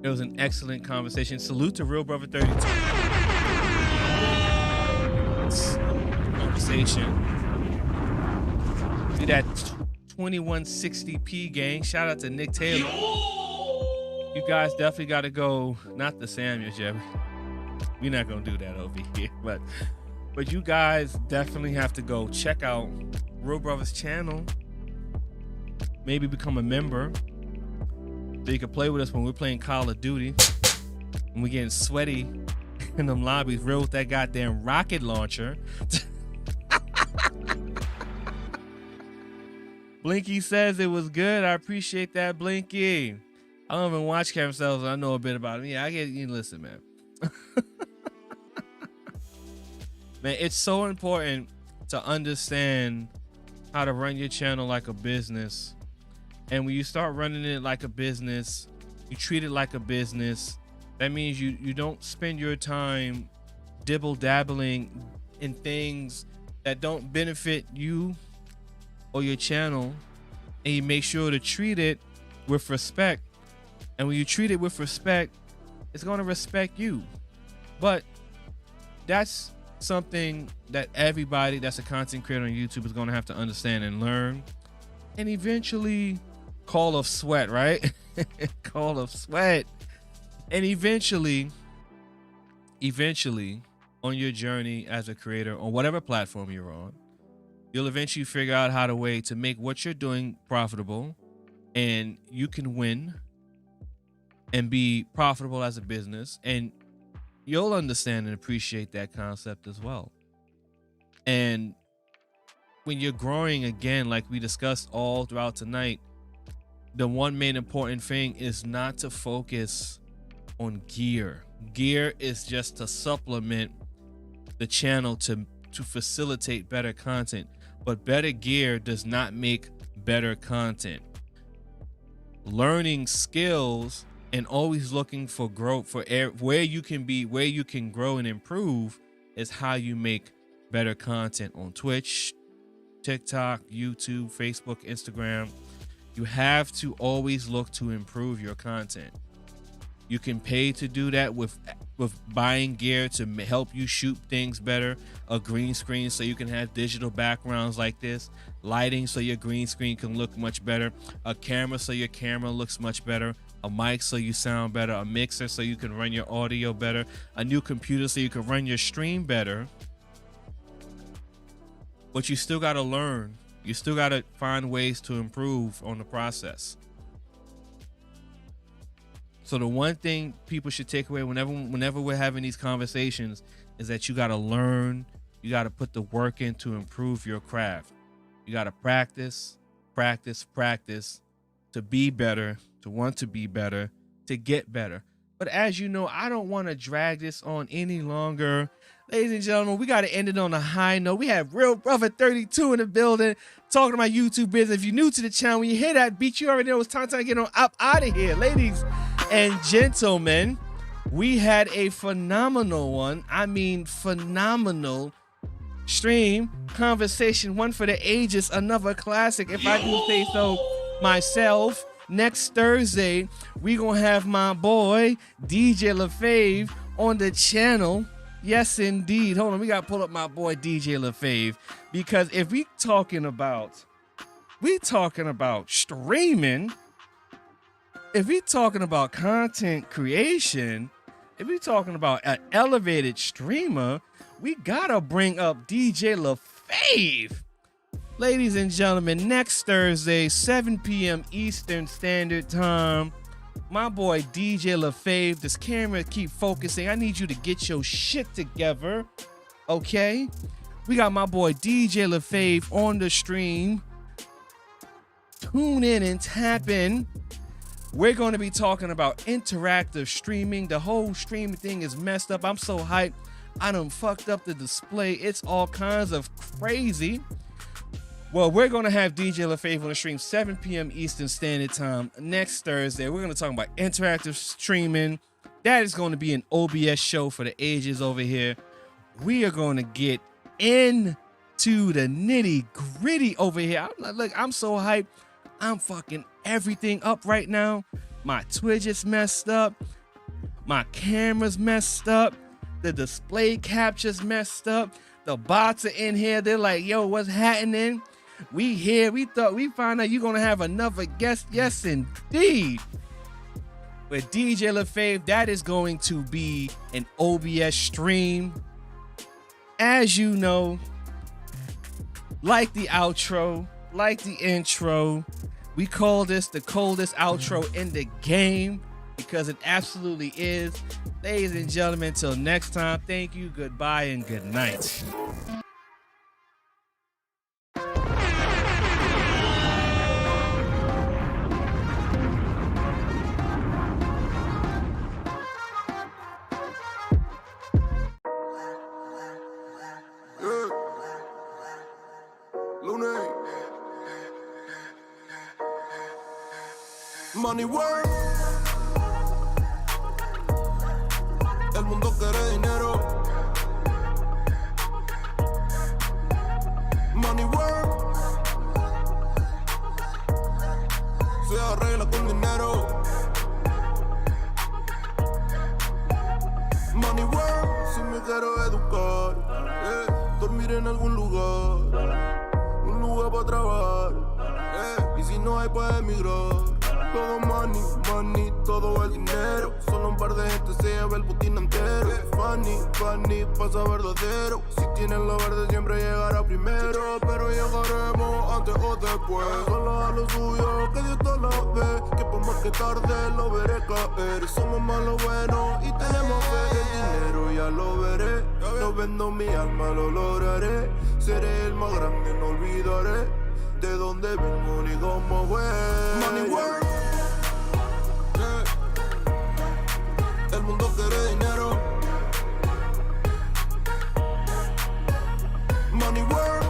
It was an excellent conversation. Salute to RealBrotha32. Conversation. See that 2160p gang. Shout out to Nick Taylor. You guys definitely got to go. Not the Samuels, yeah. We're not gonna do that over here, but you guys definitely have to go check out Real Brothers channel. Maybe become a member so you can play with us when we're playing Call of Duty. When we're getting sweaty in them lobbies, real with that goddamn rocket launcher. Blinky says it was good. I appreciate that, Blinky. I don't even watch Kevin Samuels. I know a bit about him. Yeah, I get you. Listen, man. Man, it's so important to understand how to run your channel like a business. And when you start running it like a business, you treat it like a business. That means you don't spend your time dibble-dabbling in things that don't benefit you or your channel. And you make sure to treat it with respect. And when you treat it with respect, it's going to respect you. But that's something that everybody that's a content creator on YouTube is going to have to understand and learn. And eventually, call of sweat, right? Call of sweat. And eventually, on your journey as a creator on whatever platform you're on, you'll eventually figure out how to way to make what you're doing profitable, and you can win and be profitable as a business, and you'll understand and appreciate that concept as well. And when you're growing, again, like we discussed all throughout tonight, the one main important thing is not to focus on gear. Gear is just to supplement the channel to facilitate better content, but better gear does not make better content. Learning skills and always looking for growth, for where you can be, where you can grow and improve, is how you make better content on Twitch, TikTok, YouTube, Facebook, Instagram. You have to always look to improve your content. You can pay to do that with buying gear to help you shoot things better, a green screen so you can have digital backgrounds like this, lighting so your green screen can look much better, a camera so your camera looks much better, a mic so you sound better, a mixer so you can run your audio better, a new computer so you can run your stream better. But you still got to learn. You still got to find ways to improve on the process. So the one thing people should take away whenever we're having these conversations is that you got to learn. You got to put the work in to improve your craft. You got to practice, practice, practice to be better, to want to be better, to get better. But as you know, I don't want to drag this on any longer. Ladies and gentlemen, we got to end it on a high note. We have RealBrotha32 in the building talking about YouTube business. If you're new to the channel, when you hear that beat, you already know it's time to get on up out of here. Ladies and gentlemen, we had a phenomenal one. I mean, phenomenal stream, conversation, one for the ages, another classic, if I do say so myself. Next Thursday, we gonna have my boy DJ LaFave on the channel. Yes, indeed. Hold on, we gotta pull up my boy DJ LaFave, because if we talking about streaming, if we talking about content creation, if we talking about an elevated streamer, we gotta bring up DJ LaFave. Ladies and gentlemen, next Thursday, 7 p.m. Eastern Standard Time, my boy DJ LaFave. This camera keep focusing. I need you to get your shit together, okay? We got my boy DJ LaFave on the stream. Tune in and tap in. We're going to be talking about interactive streaming. The whole streaming thing is messed up. I'm so hyped. I done fucked up the display. It's all kinds of crazy. Well, we're going to have DJ LaFave on the stream 7 p.m. Eastern Standard Time next Thursday. We're going to talk about interactive streaming. That is going to be an OBS show for the ages over here. We are going to get into the nitty gritty over here. I'm so hyped. I'm fucking everything up right now. My Twitch is messed up. My camera's messed up. The display capture's messed up. The bots are in here. They're like, yo, what's happening? We here. We thought we found out you're going to have another guest. Yes, indeed. With DJ LaFave, that is going to be an OBS stream. As you know, like the outro, like the intro, we call this the coldest outro in the game because it absolutely is. Ladies and gentlemen, till next time, thank you, goodbye, and good night. Money work. El mundo quiere dinero. Money work. Se arregla con dinero. Money work. Si me quiero educar, dormir en algún lugar, un lugar para trabajar, y si no hay para emigrar. Todo money, money, todo el dinero. Solo un par de gente se lleva el botín entero. Funny, funny, pasa verdadero. Si tienes lo verde siempre llegará primero. Pero llegaremos antes o después. Solo a lo suyo, que Dios te la ve. Que por más que tarde lo veré caer. Somos más lo bueno y tenemos fe. El dinero ya lo veré. No vendo mi alma, lo lograré. Seré el más grande, no olvidaré de dónde vengo ni cómo voy. Money work. El mundo quiere dinero. Money work.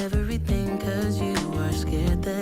Everything 'cause you are scared that